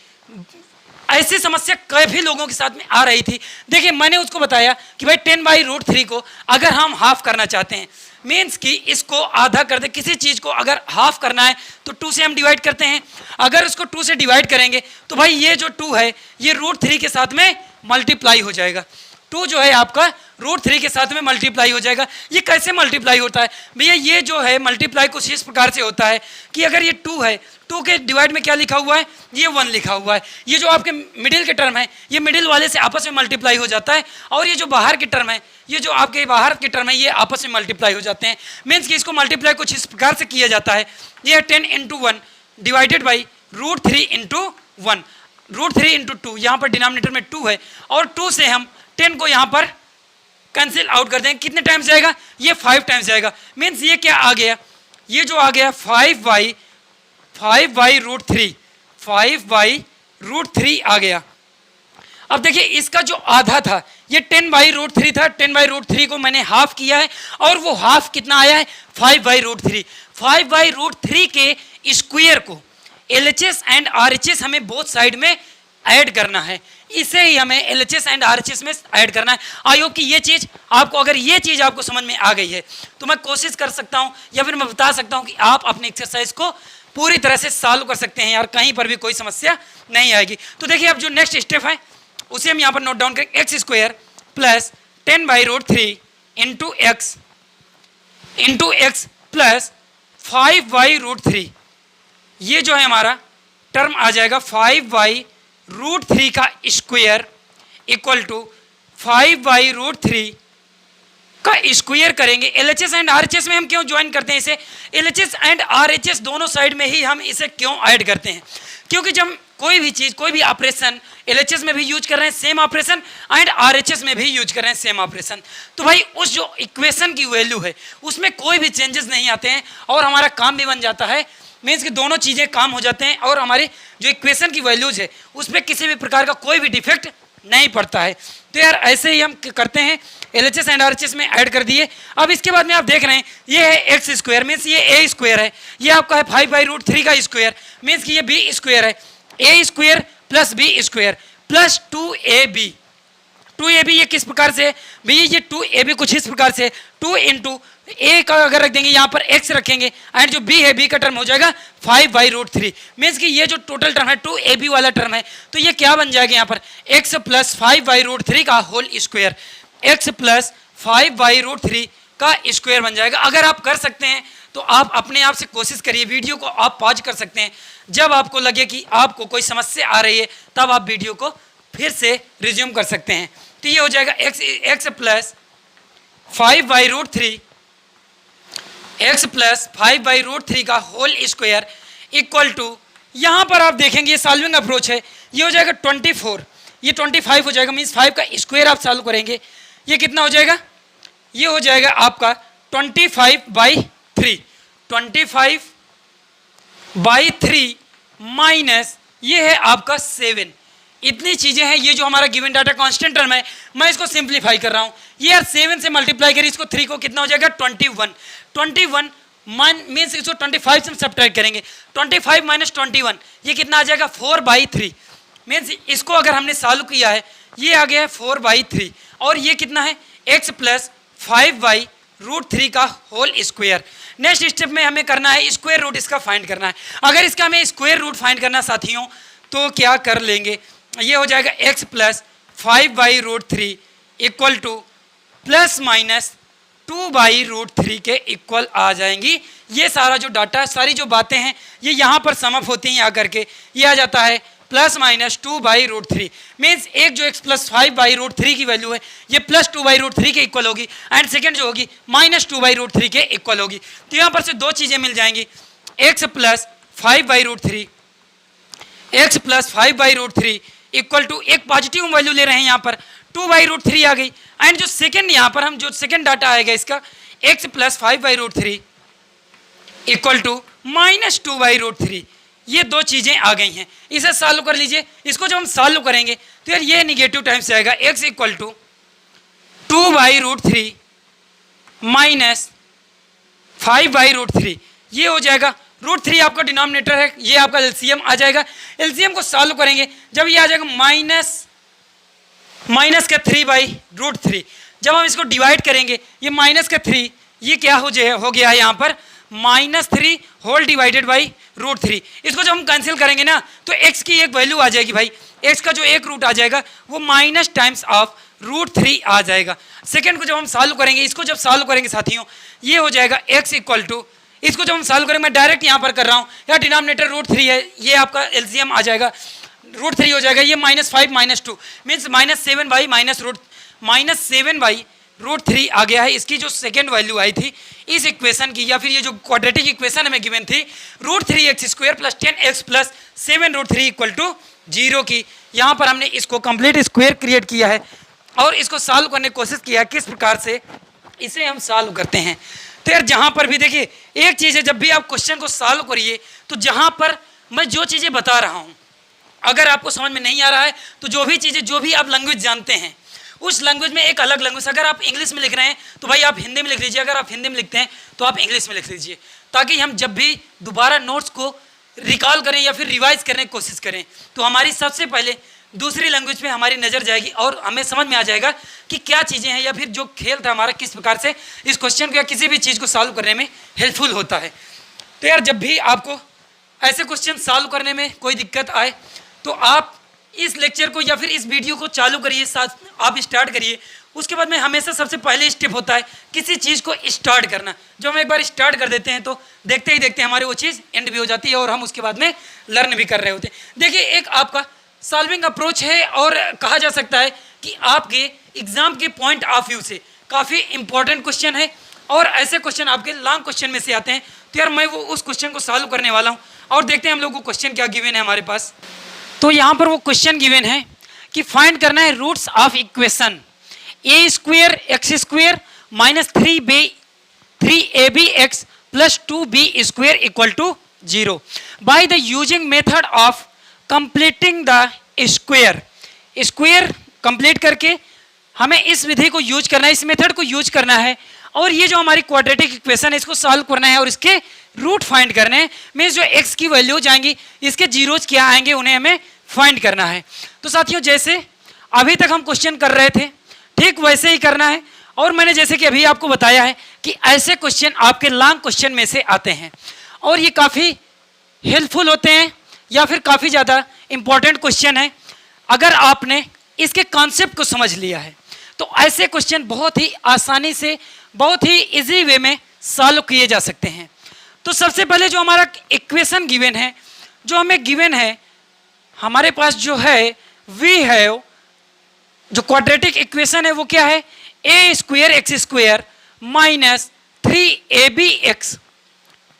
ऐसी समस्या काफ़ी लोगों के साथ में आ रही थी। देखिए मैंने उसको बताया कि भाई 10/√3 को अगर हम हाफ करना चाहते हैं, मीन्स कि इसको आधा कर दे, किसी चीज़ को अगर हाफ करना है तो 2 से हम डिवाइड करते हैं। अगर इसको 2 से डिवाइड करेंगे तो भाई ये जो 2 है ये √3 के साथ में मल्टीप्लाई हो जाएगा। 2 जो है आपका √3 के साथ में मल्टीप्लाई हो जाएगा। ये कैसे मल्टीप्लाई होता है भैया, ये जो है मल्टीप्लाई कुछ इस प्रकार से होता है कि अगर ये 2 है, 2 के डिवाइड में क्या लिखा हुआ है, ये 1 लिखा हुआ है। ये जो आपके मिडिल के टर्म है ये मिडिल वाले से आपस में मल्टीप्लाई हो जाता है, और ये जो बाहर के टर्म है, ये जो आपके बाहर के टर्म है ये आपस में मल्टीप्लाई हो जाते हैं। मीन्स कि इसको मल्टीप्लाई कुछ इस प्रकार से किया जाता है, ये 10 × 1 डिवाइडेड बाई √3 × 1, √3 × 2, यहाँ पर डिनोमिनेटर में 2 है और 2 से हम 10 को यहाँ पर कैंसिल आउट कर देंगे। कितने टाइम्स जाएगा, ये 5 टाइम्स जाएगा। मीन्स ये क्या आ गया, ये जो आ गया 5/√3, 5/√3 आ गया। अब देखिए इसका जो आधा था ये 10/√3 था, 10/√3 को मैंने हाफ किया है और वो हाफ कितना आया है 5/√3। 5/√3 के स्क्वायर को LHS एंड RHS हमें बोथ साइड में ऐड करना है, इसे ही हमें LHS एंड RHS में ऐड करना है। आई होप कि ये चीज़ आपको, अगर ये चीज़ आपको समझ में आ गई है तो मैं कोशिश कर सकता हूँ या फिर मैं बता सकता हूँ कि आप अपने एक्सरसाइज को पूरी तरह से सॉल्व कर सकते हैं यार, कहीं पर भी कोई समस्या नहीं आएगी। तो देखिए अब जो नेक्स्ट स्टेप है उसे हम यहाँ पर नोट डाउन करें, x² plus 10/√3 into x plus 5/√3, ये जो है हमारा टर्म आ जाएगा 5/√3 का स्क्वायर इक्वल टू 5/√3 का स्क्वायर करेंगे। LHS एंड RHS में हम क्यों ज्वाइन करते हैं इसे, LHS एंड RHS दोनों साइड में ही हम इसे क्यों ऐड करते हैं, क्योंकि जब कोई भी चीज़, कोई भी ऑपरेशन LHS में भी यूज कर रहे हैं सेम ऑपरेशन एंड RHS में भी यूज कर रहे हैं सेम ऑपरेशन, तो भाई उस जो इक्वेशन की वैल्यू है उसमें कोई भी चेंजेस नहीं आते हैं और हमारा काम भी बन जाता है। मीन्स कि दोनों चीज़ें काम हो जाते हैं और हमारी जो इक्वेशन की वैल्यूज है उसमें किसी भी प्रकार का कोई भी डिफेक्ट नहीं पड़ता है। तो यार ऐसे ही हम करते हैं, LHS एंड RHS में ऐड कर दिए। अब इसके बाद में आप देख रहे हैं ये है x² मीन्स ये a² है, ये आपका है 5/√3 का स्क्वायर मीन्स कि ये b² है, a² plus b² plus 2ab। 2ab ये किस प्रकार से भैया, ये 2ab कुछ इस प्रकार से 2 इंटू a का अगर रख देंगे यहाँ पर x रखेंगे एंड जो b है b का टर्म हो जाएगा 5/√3 मीन्स कि ये जो टोटल टर्म है 2ab वाला टर्म है तो ये क्या बन जाएगा यहाँ पर x प्लस 5/√3 का होल स्क्वायर, x प्लस 5/√3 का स्क्वायर बन जाएगा। अगर आप कर सकते हैं तो आप अपने आप से कोशिश करिए, वीडियो को आप पॉज कर सकते हैं, जब आपको लगे कि आपको कोई समस्या आ रही है तब आप वीडियो को फिर से रिज्यूम कर सकते हैं। तो ये हो जाएगा x प्लस 5/√3 x प्लस 5/√3 का होल स्क्वायर इक्वल टू, यहाँ पर आप देखेंगे ये सॉल्विंग अप्रोच है, ये हो जाएगा 24, ये 25 हो जाएगा मीन्स 5 का स्क्वायर आप सॉल्व करेंगे, ये कितना हो जाएगा, ये हो जाएगा आपका 25/3, 25/3 माइनस ये है आपका 7। इतनी चीज़ें हैं, ये जो हमारा गिवन डाटा कांस्टेंट टर्म है मैं इसको सिंप्लीफाई कर रहा हूँ, ये यार 7 से मल्टीप्लाई करिए इसको 3 को, कितना हो जाएगा 21 मीन्स इसको 25 से सब्ट्रैक्ट करेंगे, 25 माइनस 21 ये कितना आ जाएगा 4/3 मीन्स इसको अगर हमने सॉल्व किया है ये आ गया है 4/3 और ये कितना है x प्लस 5/√3 का होल स्क्वायर। नेक्स्ट स्टेप में हमें करना है स्क्वायर रूट इसका फाइंड करना है। अगर इसका हमें स्क्वायर रूट फाइंड करना साथियों तो क्या कर लेंगे, ये हो जाएगा x plus 5/√3 equal to plus minus 2/√3 के इक्वल आ जाएंगी। ये सारा जो डाटा, सारी जो बातें हैं ये यहाँ पर समअप होती हैं आकर के, ये आ जाता है प्लस माइनस 2/√3 मीन्स एक जो x प्लस 5/√3 की वैल्यू है ये प्लस 2/√3 के इक्वल होगी एंड सेकेंड जो होगी माइनस 2/√3 के इक्वल होगी। तो यहाँ पर से दो चीज़ें मिल जाएंगी, x प्लस 5/√3 इक्वल टू एक पॉजिटिव वैल्यू ले रहे हैं यहाँ पर 2/√3 आ गई एंड जो सेकेंड यहाँ पर हम जो सेकेंड डाटा आएगा इसका x plus 5/√3 equal to minus 2/√3, ये दो चीज़ें आ गई हैं। इसे सॉल्व कर लीजिए, इसको जब हम सॉल्व करेंगे तो यार ये निगेटिव टाइम से आएगा, x इक्वल टू 2/√3 माइनस 5/√3, ये हो जाएगा √3 आपका डिनोमिनेटर है, ये आपका LCM आ जाएगा। LCM को सॉल्व करेंगे जब ये आ जाएगा माइनस का 3/√3, जब हम इसको डिवाइड करेंगे ये माइनस का 3, ये क्या हो गया है यहाँ पर -3 होल डिवाइडेड बाई √3। इसको जब हम कैंसिल करेंगे ना तो x की एक वैल्यू आ जाएगी भाई, x का जो एक रूट आ जाएगा वो माइनस टाइम्स ऑफ √3 आ जाएगा। सेकेंड को जब हम सॉल्व करेंगे, इसको जब सॉल्व करेंगे साथियों ये हो जाएगा x इक्वल टू, इसको जब हम सॉल्व करेंगे मैं डायरेक्ट यहाँ पर कर रहा हूँ, या डिनोमिनेटर √3 है, ये आपका LCM आ जाएगा √3 हो जाएगा, ये -5 -2 मीन्स -7/√3 आ गया है। इसकी जो सेकेंड वैल्यू आई थी इस इक्वेशन की, या फिर ये जो क्वाड्रेटिक इक्वेशन हमें गिवन थी √3x² plus 10x plus 7√3 equal to 0 की, यहाँ पर हमने इसको कंप्लीट स्क्वायर क्रिएट किया है और इसको सॉल्व करने की कोशिश किया है किस प्रकार से इसे हम सॉल्व करते हैं। तो यार जहाँ पर भी देखिए एक चीज़ है, जब भी आप क्वेश्चन को सॉल्व करिए तो जहाँ पर मैं जो चीज़ें बता रहा हूँ अगर आपको समझ में नहीं आ रहा है तो जो भी चीज़ें, जो भी आप लैंग्वेज जानते हैं उस लैंग्वेज में एक अलग लैंग्वेज, अगर आप इंग्लिश में लिख रहे हैं तो भाई आप हिंदी में लिख लीजिए, अगर आप हिंदी में लिखते हैं तो आप इंग्लिश में लिख लीजिए, ताकि हम जब भी दोबारा नोट्स को रिकॉल करें या फिर रिवाइज करने की कोशिश करें तो हमारी सबसे पहले दूसरी लैंग्वेज पे हमारी नज़र जाएगी और हमें समझ में आ जाएगा कि क्या चीज़ें हैं या फिर जो खेल था हमारा किस प्रकार से इस क्वेश्चन को या किसी भी चीज़ को सॉल्व करने में हेल्पफुल होता है। तो यार जब भी आपको ऐसे क्वेश्चन सॉल्व करने में कोई दिक्कत आए तो आप इस लेक्चर को या फिर इस वीडियो को चालू करिए, साथ आप स्टार्ट करिए। उसके बाद में हमेशा सबसे पहले स्टेप होता है किसी चीज़ को स्टार्ट करना। जब हम एक बार स्टार्ट कर देते हैं तो देखते ही देखते हमारी वो चीज़ एंड भी हो जाती है और हम उसके बाद में लर्न भी कर रहे होते हैं। देखिए एक आपका सॉल्विंग अप्रोच है और कहा जा सकता है कि आपके एग्जाम के पॉइंट ऑफ व्यू से काफ़ी इंपॉर्टेंट क्वेश्चन है और ऐसे क्वेश्चन आपके लॉन्ग क्वेश्चन में से आते हैं। तो यार मैं वो उस क्वेश्चन को सॉल्व करने वाला हूँ और देखते हैं हम लोग को क्वेश्चन क्या गिवन है हमारे पास। तो यहाँ पर वो क्वेश्चन गिवन है कि फाइंड करना है roots of equation a square x square minus 3ab x plus 2b square equal to 0 by the using method of completing the square. Square complete करके हमें इस विधि को यूज करना है, इस मेथड को यूज करना है और ये जो हमारी क्वाड्रेटिक इक्वेशन है इसको सॉल्व करना है और इसके रूट फाइंड करने हैं। मीन्स जो x की वैल्यूज आएंगी इसके जीरोज क्या आएंगे उन्हें हमें फाइंड करना है। तो साथियों जैसे अभी तक हम क्वेश्चन कर रहे थे ठीक वैसे ही करना है और मैंने जैसे कि अभी आपको बताया है कि ऐसे क्वेश्चन आपके लॉन्ग क्वेश्चन में से आते हैं और ये काफ़ी हेल्पफुल होते हैं या फिर काफ़ी ज़्यादा इंपॉर्टेंट क्वेश्चन है। अगर आपने इसके कॉन्सेप्ट को समझ लिया है तो ऐसे क्वेश्चन बहुत ही आसानी से बहुत ही इजी वे में सॉल्व किए जा सकते हैं। तो सबसे पहले जो हमारा इक्वेशन गिवन है, जो हमें गिवन है हमारे पास जो है वी हैव, जो क्वाड्रेटिक इक्वेशन है वो क्या है, A square x square minus 3ab(x)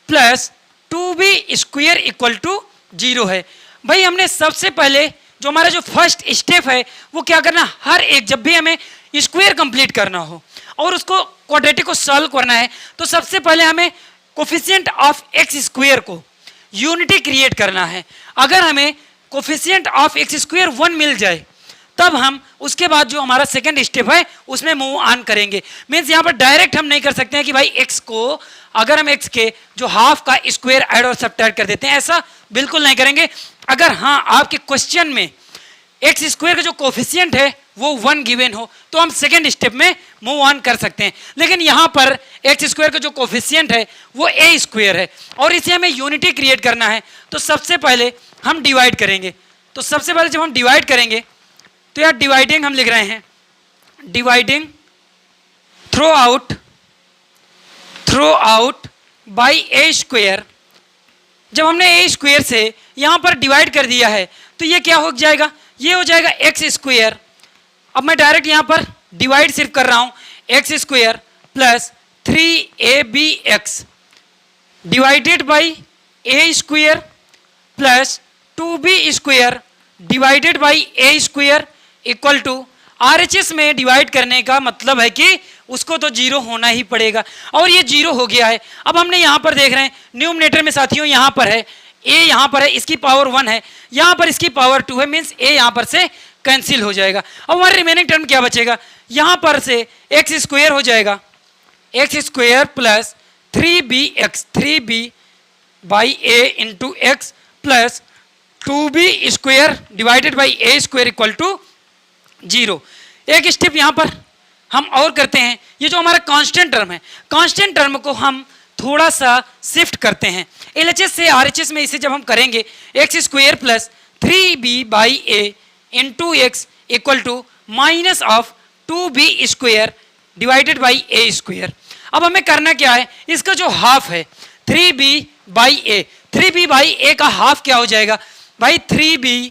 plus 2b square equal to 0 है। भाई हमने सबसे पहले जो हमारा जो फर्स्ट स्टेप है वो क्या करना, हर एक जब भी हमें स्क्वेयर कंप्लीट करना हो और उसको क्वाड्रेटिक को सॉल्व करना है तो सबसे पहले हमें कोफिशिएंट ऑफ एक्स स्क्वेयर को यूनिटी क्रिएट करना है। अगर हमें कोफिशिएंट ऑफ एक्स स्क्वेयर 1 मिल जाए तब हम उसके बाद जो हमारा सेकंड स्टेप है उसमें मूव ऑन करेंगे। मीन्स यहाँ पर डायरेक्ट हम नहीं कर सकते हैं कि भाई x को अगर हम x के जो हाफ का स्क्वायर ऐड और सब्ट्रैक्ट कर देते हैं, ऐसा बिल्कुल नहीं करेंगे। अगर हाँ आपके क्वेश्चन में एक्स स्क्वायर का जो कोफिशिएंट है वो 1 गिवन हो तो हम सेकेंड स्टेप में मूव ऑन कर सकते हैं। लेकिन यहाँ पर एक्स स्क्वायर का जो कोफिशिएंट है वो ए स्क्वायर है और इसे हमें यूनिटी क्रिएट करना है। तो सबसे पहले हम डिवाइड करेंगे। तो सबसे पहले जब हम डिवाइड करेंगे तो यार डिवाइडिंग हम लिख रहे हैं, dividing throughout by a square. जब हमने ए स्क्वायर से यहाँ पर डिवाइड कर दिया है तो ये क्या हो जाएगा, ये हो जाएगा एक्स स्क्वायर। अब मैं डायरेक्ट यहाँ पर डिवाइड सिर्फ कर रहा हूँ, x square plus 3ab(x) divided by a square plus 2b square divided by a square equal to RHS में डिवाइड करने का मतलब है कि उसको तो 0 होना ही पड़ेगा और ये 0 हो गया है। अब हमने यहाँ पर देख रहे हैं न्यूमरेटर में साथियों यहाँ पर है a, यहाँ पर है इसकी पावर 1 है, यहाँ पर इसकी पावर 2 है, मीन्स a यहाँ पर से कैंसिल हो जाएगा। अब हमारे रिमेनिंग टर्म क्या बचेगा, यहाँ पर से एक्स स्क्वायर हो जाएगा, x square plus 3b by a into x plus 2b square divided by a square equal to 0। एक स्टेप यहाँ पर हम और करते हैं, ये जो हमारा कांस्टेंट टर्म है, कांस्टेंट टर्म को हम थोड़ा सा शिफ्ट करते हैं LHS से RHS में। इसे जब हम करेंगे x square plus 3b by a into x equal to minus of 2b square divided by a square. अब हमें करना क्या है, इसका जो हाफ है 3b by a, 3b by a का हाफ क्या हो जाएगा भाई, 3b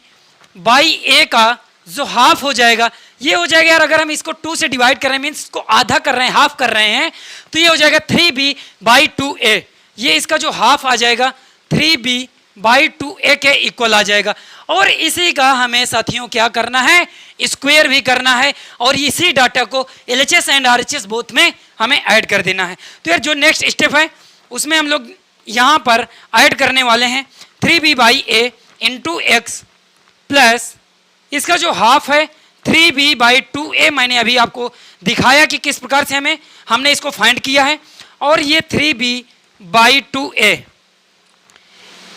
बाई a का जो हाफ हो जाएगा ये हो जाएगा यार, अगर हम इसको 2 से डिवाइड कर रहे हैं मीन्स इसको आधा कर रहे हैं, हाफ कर रहे हैं, तो ये हो जाएगा 3b बाई 2a। ये इसका जो हाफ आ जाएगा 3b बाई 2a के इक्वल आ जाएगा और इसी का हमें साथियों क्या करना है, स्क्वायर भी करना है और इसी डाटा को LHS एंड RHS बोथ में हमें ऐड कर देना है। तो यार जो नेक्स्ट स्टेप है उसमें हम लोग यहाँ पर ऐड करने वाले हैं 3b/a इंटू एक्स प्लस इसका जो हाफ है 3b/2a। मैंने अभी आपको दिखाया कि किस प्रकार से हमने इसको फाइंड किया है। और ये 3b/2a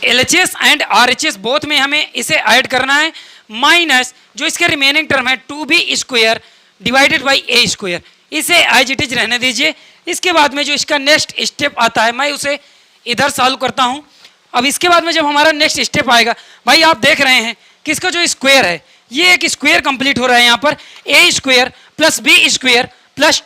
LHS and RHS both में हमें इसे ऐड करना है, माइनस जो इसके रिमेनिंग टर्म है 2b² डिवाइडेड बाई a²। इसे एज इट इज रहने दीजिए। इसके बाद में जो इसका नेक्स्ट स्टेप आता है मैं उसे इधर सॉल्व करता हूं। अब इसके बाद में जब हमारा नेक्स्ट स्टेप आएगा भाई, आप देख रहे हैं कि इसका जो स्क्वायर है ये एक स्क्वायर कंप्लीट हो रहा है यहाँ पर, a² plus b² plus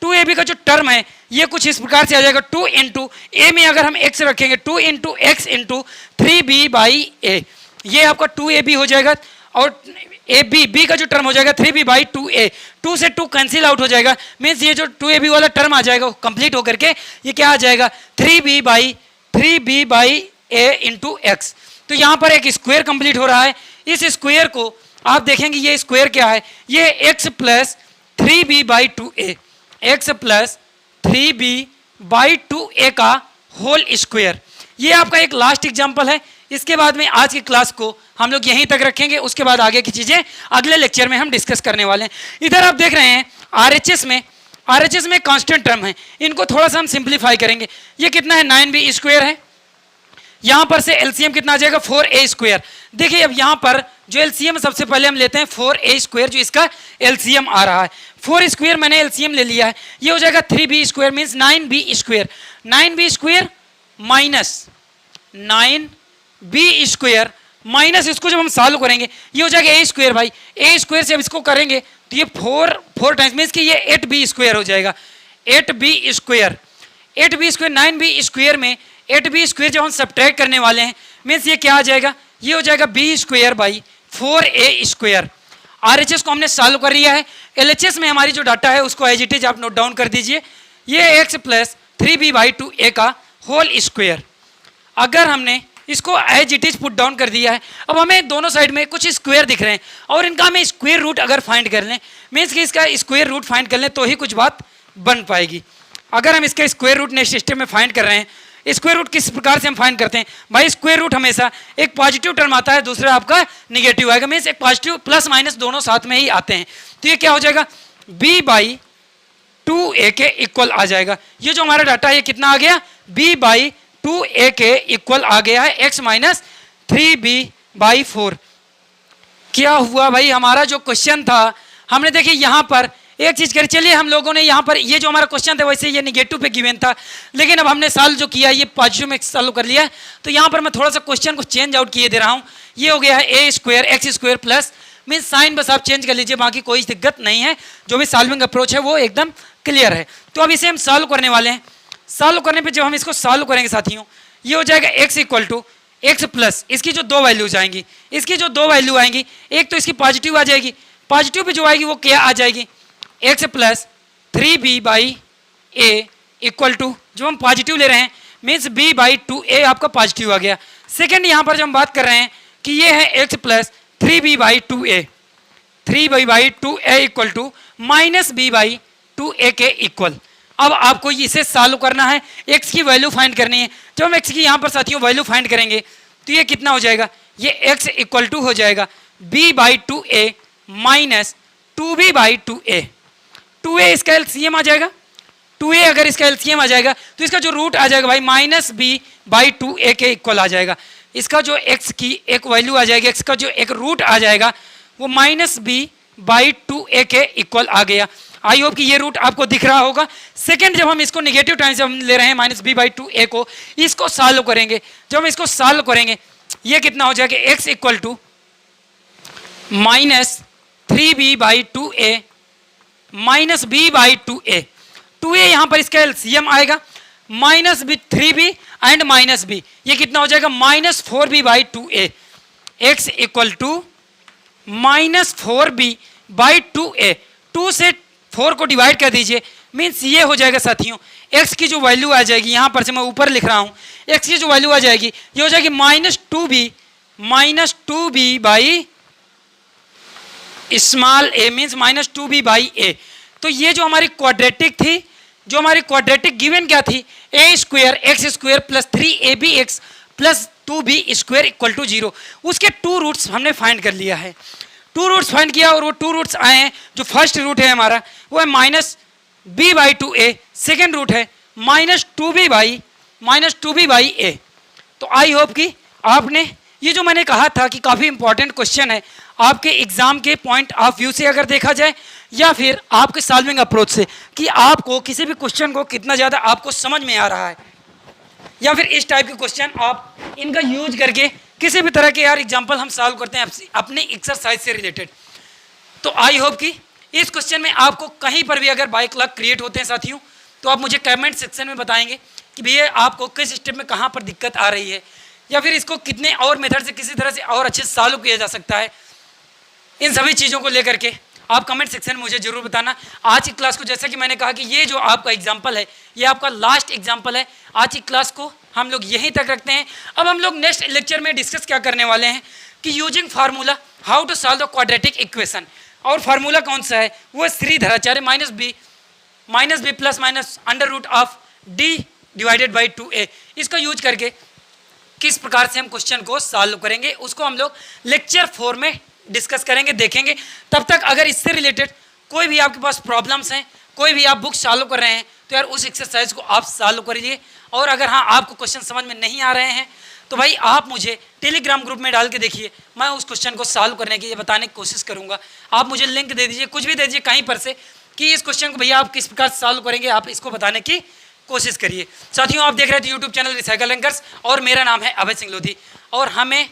2ab का जो टर्म है ये कुछ इस प्रकार से आ जाएगा। 2 इंटू ए में अगर हम x रखेंगे 2 इंटू एक्स इंटू 3b/a, ये आपका 2ab हो जाएगा। और b का जो टर्म हो जाएगा 3b/2a, 2 से 2 कैंसिल आउट हो जाएगा, मीन्स ये जो 2ab वाला टर्म आ जाएगा कंप्लीट होकर के ये क्या आ जाएगा 3b/a इंटू एक्स। तो यहाँ पर एक स्क्वायर कंप्लीट हो रहा है। इस स्क्वायर को आप देखेंगे ये स्क्वायर क्या है, ये x plus 3b/2a, x plus 3b/2a का होल स्क्वायर। ये आपका एक लास्ट एग्जांपल है। इसके बाद में आज की क्लास को हम लोग यहीं तक रखेंगे, उसके बाद आगे की चीजें अगले लेक्चर में हम डिस्कस करने वाले हैं। इधर आप देख रहे हैं RHS में कांस्टेंट टर्म है, इनको थोड़ा सा हम सिंप्लीफाई करेंगे। ये कितना है 9b² है, यहां पर से LCM कितना आ जाएगा 4a²। देखिए अब यहां पर जो LCM सबसे पहले हम लेते हैं 4a², जो इसका LCM आ रहा है 4² मैंने LCM ले लिया है, ये हो जाएगा 3b² means 9b²। 9b² minus 9b² minus इसको जब हम सॉल्व करेंगे ये हो जाएगा a² भाई, a² से अब इसको करेंगे तो ये 4 टाइम्स मीन्स कि ये 8b² हो जाएगा। 8b², 9b² में 8b² जब हम सब्ट्रैक्ट करने वाले हैं मीन्स ये क्या आ जाएगा, ये हो जाएगा b²/4a²। RHS को हमने सॉल्व कर लिया है। LHS में हमारी जो डाटा है उसको एज इट इज आप नोट डाउन कर दीजिए। ये x प्लस 3b/2a का होल स्क्वायर। अगर हमने इसको as it is put down कर दिया है, अब हमें दोनों साइड में कुछ स्क्वायर दिख रहे हैं और इनका हमें स्क्वायर रूट अगर फाइंड कर लें, मीन्स कि इसका स्क्वायर रूट फाइंड कर लें तो ही कुछ बात बन पाएगी। अगर हम इसका स्क्वायर रूट नेक्स्ट स्टेप में फाइंड कर रहे हैं, स्क्वायर रूट किस प्रकार से हम फाइंड करते हैं भाई, स्क्वायर रूट हमेशा एक पॉजिटिव टर्म आता है, दूसरा आपका निगेटिव आएगा, मीन्स एक पॉजिटिव प्लस माइनस दोनों साथ में ही आते हैं। तो ये क्या हो जाएगा b/2a के इक्वल आ जाएगा। ये जो हमारा डाटा है ये कितना आ गया b/2a के इक्वल आ गया है x माइनस 3b/4। क्या हुआ भाई, हमारा जो क्वेश्चन था हमने देखिए यहाँ पर एक चीज करी। चलिए हम लोगों ने यहाँ पर ये जो हमारा क्वेश्चन था वैसे ये निगेटिव पे गिवन था, लेकिन अब हमने सॉल्व जो किया ये पॉजिटिव में सॉल्व कर लिया है। तो यहाँ पर मैं थोड़ा सा क्वेश्चन को चेंज आउट किए दे रहा हूँ। ये हो गया है a² x² plus, means sign बस आप चेंज कर लीजिए, बाकी कोई दिक्कत नहीं है। जो भी सॉल्विंग अप्रोच है वो एकदम क्लियर है। तो अब इसे हम सॉल्व करने वाले हैं। सॉल्व करने पर जब हम इसको सॉल्व करेंगे साथियों, ये हो जाएगा x प्लस इसकी जो 2 वैल्यूज आएंगी, इसकी जो 2 वैल्यू आएंगी, एक तो इसकी पॉजिटिव आ जाएगी, पॉजिटिव पे जो आएगी वो क्या आ जाएगी x plus 3b/a equal to, जो हम पॉजिटिव ले रहे हैं मीन्स b/2a आपका पॉजिटिव आ गया। सेकेंड यहाँ पर जब हम बात कर रहे हैं कि ये है x plus 3b/2a, 3b/2a equal to minus b/2a के इक्वल। अब आपको इसे सॉल्व करना है, x की वैल्यू फाइंड करनी है। जब हम x की यहाँ पर साथियों वैल्यू फाइंड करेंगे तो ये कितना हो जाएगा, ये x इक्वल टू हो जाएगा b/2a माइनस 2b/2a। 2a इसका LCM आ जाएगा, 2a अगर इसका LCM आ जाएगा तो इसका जो रूट आ जाएगा भाई माइनस b/2a के इक्वल आ जाएगा। इसका जो x की एक वैल्यू आ जाएगी, x का जो एक रूट आ जाएगा वो माइनस b/2a के इक्वल आ गया। आई होप कि ये रूट आपको दिख रहा होगा। सेकेंड जब हम इसको निगेटिव टाइम से हम ले रहे हैं माइनस b/2a को, इसको सॉल्व करेंगे। जब हम इसको सॉल्व करेंगे ये कितना हो जाएगा x equal to minus 3b/2a minus b/2a। 2a यहाँ पर इसका LCM आएगा, minus b 3b and minus b, ये कितना हो जाएगा minus 4b/2a। x equal to minus 4b/2a। 2 से 4 को डिवाइड कर दीजिए, मीन्स ये हो जाएगा साथियों x की जो वैल्यू आ जाएगी, यहाँ पर से मैं ऊपर लिख रहा हूँ, x की जो वैल्यू आ जाएगी ये हो जाएगी minus 2b by small a means minus 2b/a। तो ये जो हमारी क्वाड्रेटिक थी, जो हमारी क्वाड्रेटिक गिवन क्या थी, a² x² plus 3abx plus 2b² equal to 0। उसके 2 रूट्स हमने फाइंड कर लिया है, 2 रूट्स फाइंड किया और वो 2 रूट्स आए हैं। जो फर्स्ट रूट है हमारा वो है -b/2a, सेकेंड रूट है -2b/a। तो आई होप कि आपने ये जो मैंने कहा था कि काफ़ी इंपॉर्टेंट क्वेश्चन है आपके एग्जाम के पॉइंट ऑफ व्यू से अगर देखा जाए या फिर आपके सॉल्विंग अप्रोच से, कि आपको किसी भी क्वेश्चन को कितना ज़्यादा आपको समझ में आ रहा है, या फिर इस टाइप के क्वेश्चन आप इनका यूज करके किसी भी तरह के यार एग्जाम्पल हम सॉल्व करते हैं अपने एक्सरसाइज से रिलेटेड। तो आई होप कि इस क्वेश्चन में आपको कहीं पर भी अगर बाय लक क्रिएट होते हैं साथियों, तो आप मुझे कमेंट सेक्शन में बताएंगे कि भैया आपको किस स्टेप में कहाँ पर दिक्कत आ रही है, या फिर इसको कितने और मेथड से किसी तरह से और अच्छे से सॉल्व किया जा सकता है। इन सभी चीज़ों को लेकर के आप कमेंट सेक्शन में मुझे जरूर बताना। आज की क्लास को जैसा कि मैंने कहा कि ये जो आपका एग्जाम्पल है ये आपका लास्ट एग्जाम्पल है। आज की क्लास को हम लोग यहीं तक रखते हैं। अब हम लोग नेक्स्ट लेक्चर में डिस्कस क्या करने वाले हैं कि using formula how to solve the quadratic equation. और फार्मूला कौन सा है, वो श्रीधराचार्य -b ±√d/2a। इसका यूज करके किस प्रकार से हम क्वेश्चन को सॉल्व करेंगे उसको हम लोग लेक्चर 4 में डिस्कस करेंगे, देखेंगे। तब तक अगर इससे रिलेटेड कोई भी आपके पास प्रॉब्लम्स हैं, कोई भी आप बुक सॉल्व कर रहे हैं, तो यार उस एक्सरसाइज को आप सॉल्व करिए। और अगर हाँ आपको क्वेश्चन समझ में नहीं आ रहे हैं तो भाई आप मुझे टेलीग्राम ग्रुप में डाल के देखिए, मैं उस क्वेश्चन को सॉल्व करने की बताने की कोशिश करूँगा। आप मुझे लिंक दे दीजिए, कुछ भी दे दीजिए कहीं पर से, कि इस क्वेश्चन को भैया आप किस प्रकार सॉल्व करेंगे, आप इसको बताने की कोशिश करिए। साथियों आप देख रहे थे यूट्यूब चैनल रिसाइकल रैंकर्स और मेरा नाम है अभय सिंह लोधी। और हमें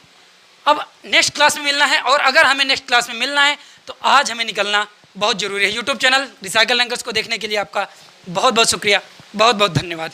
अब नेक्स्ट क्लास में मिलना है, और अगर हमें नेक्स्ट क्लास में मिलना है तो आज हमें निकलना बहुत ज़रूरी है। यूट्यूब चैनल रिसाइकल रैंकर्स को देखने के लिए आपका बहुत बहुत शुक्रिया, बहुत बहुत धन्यवाद।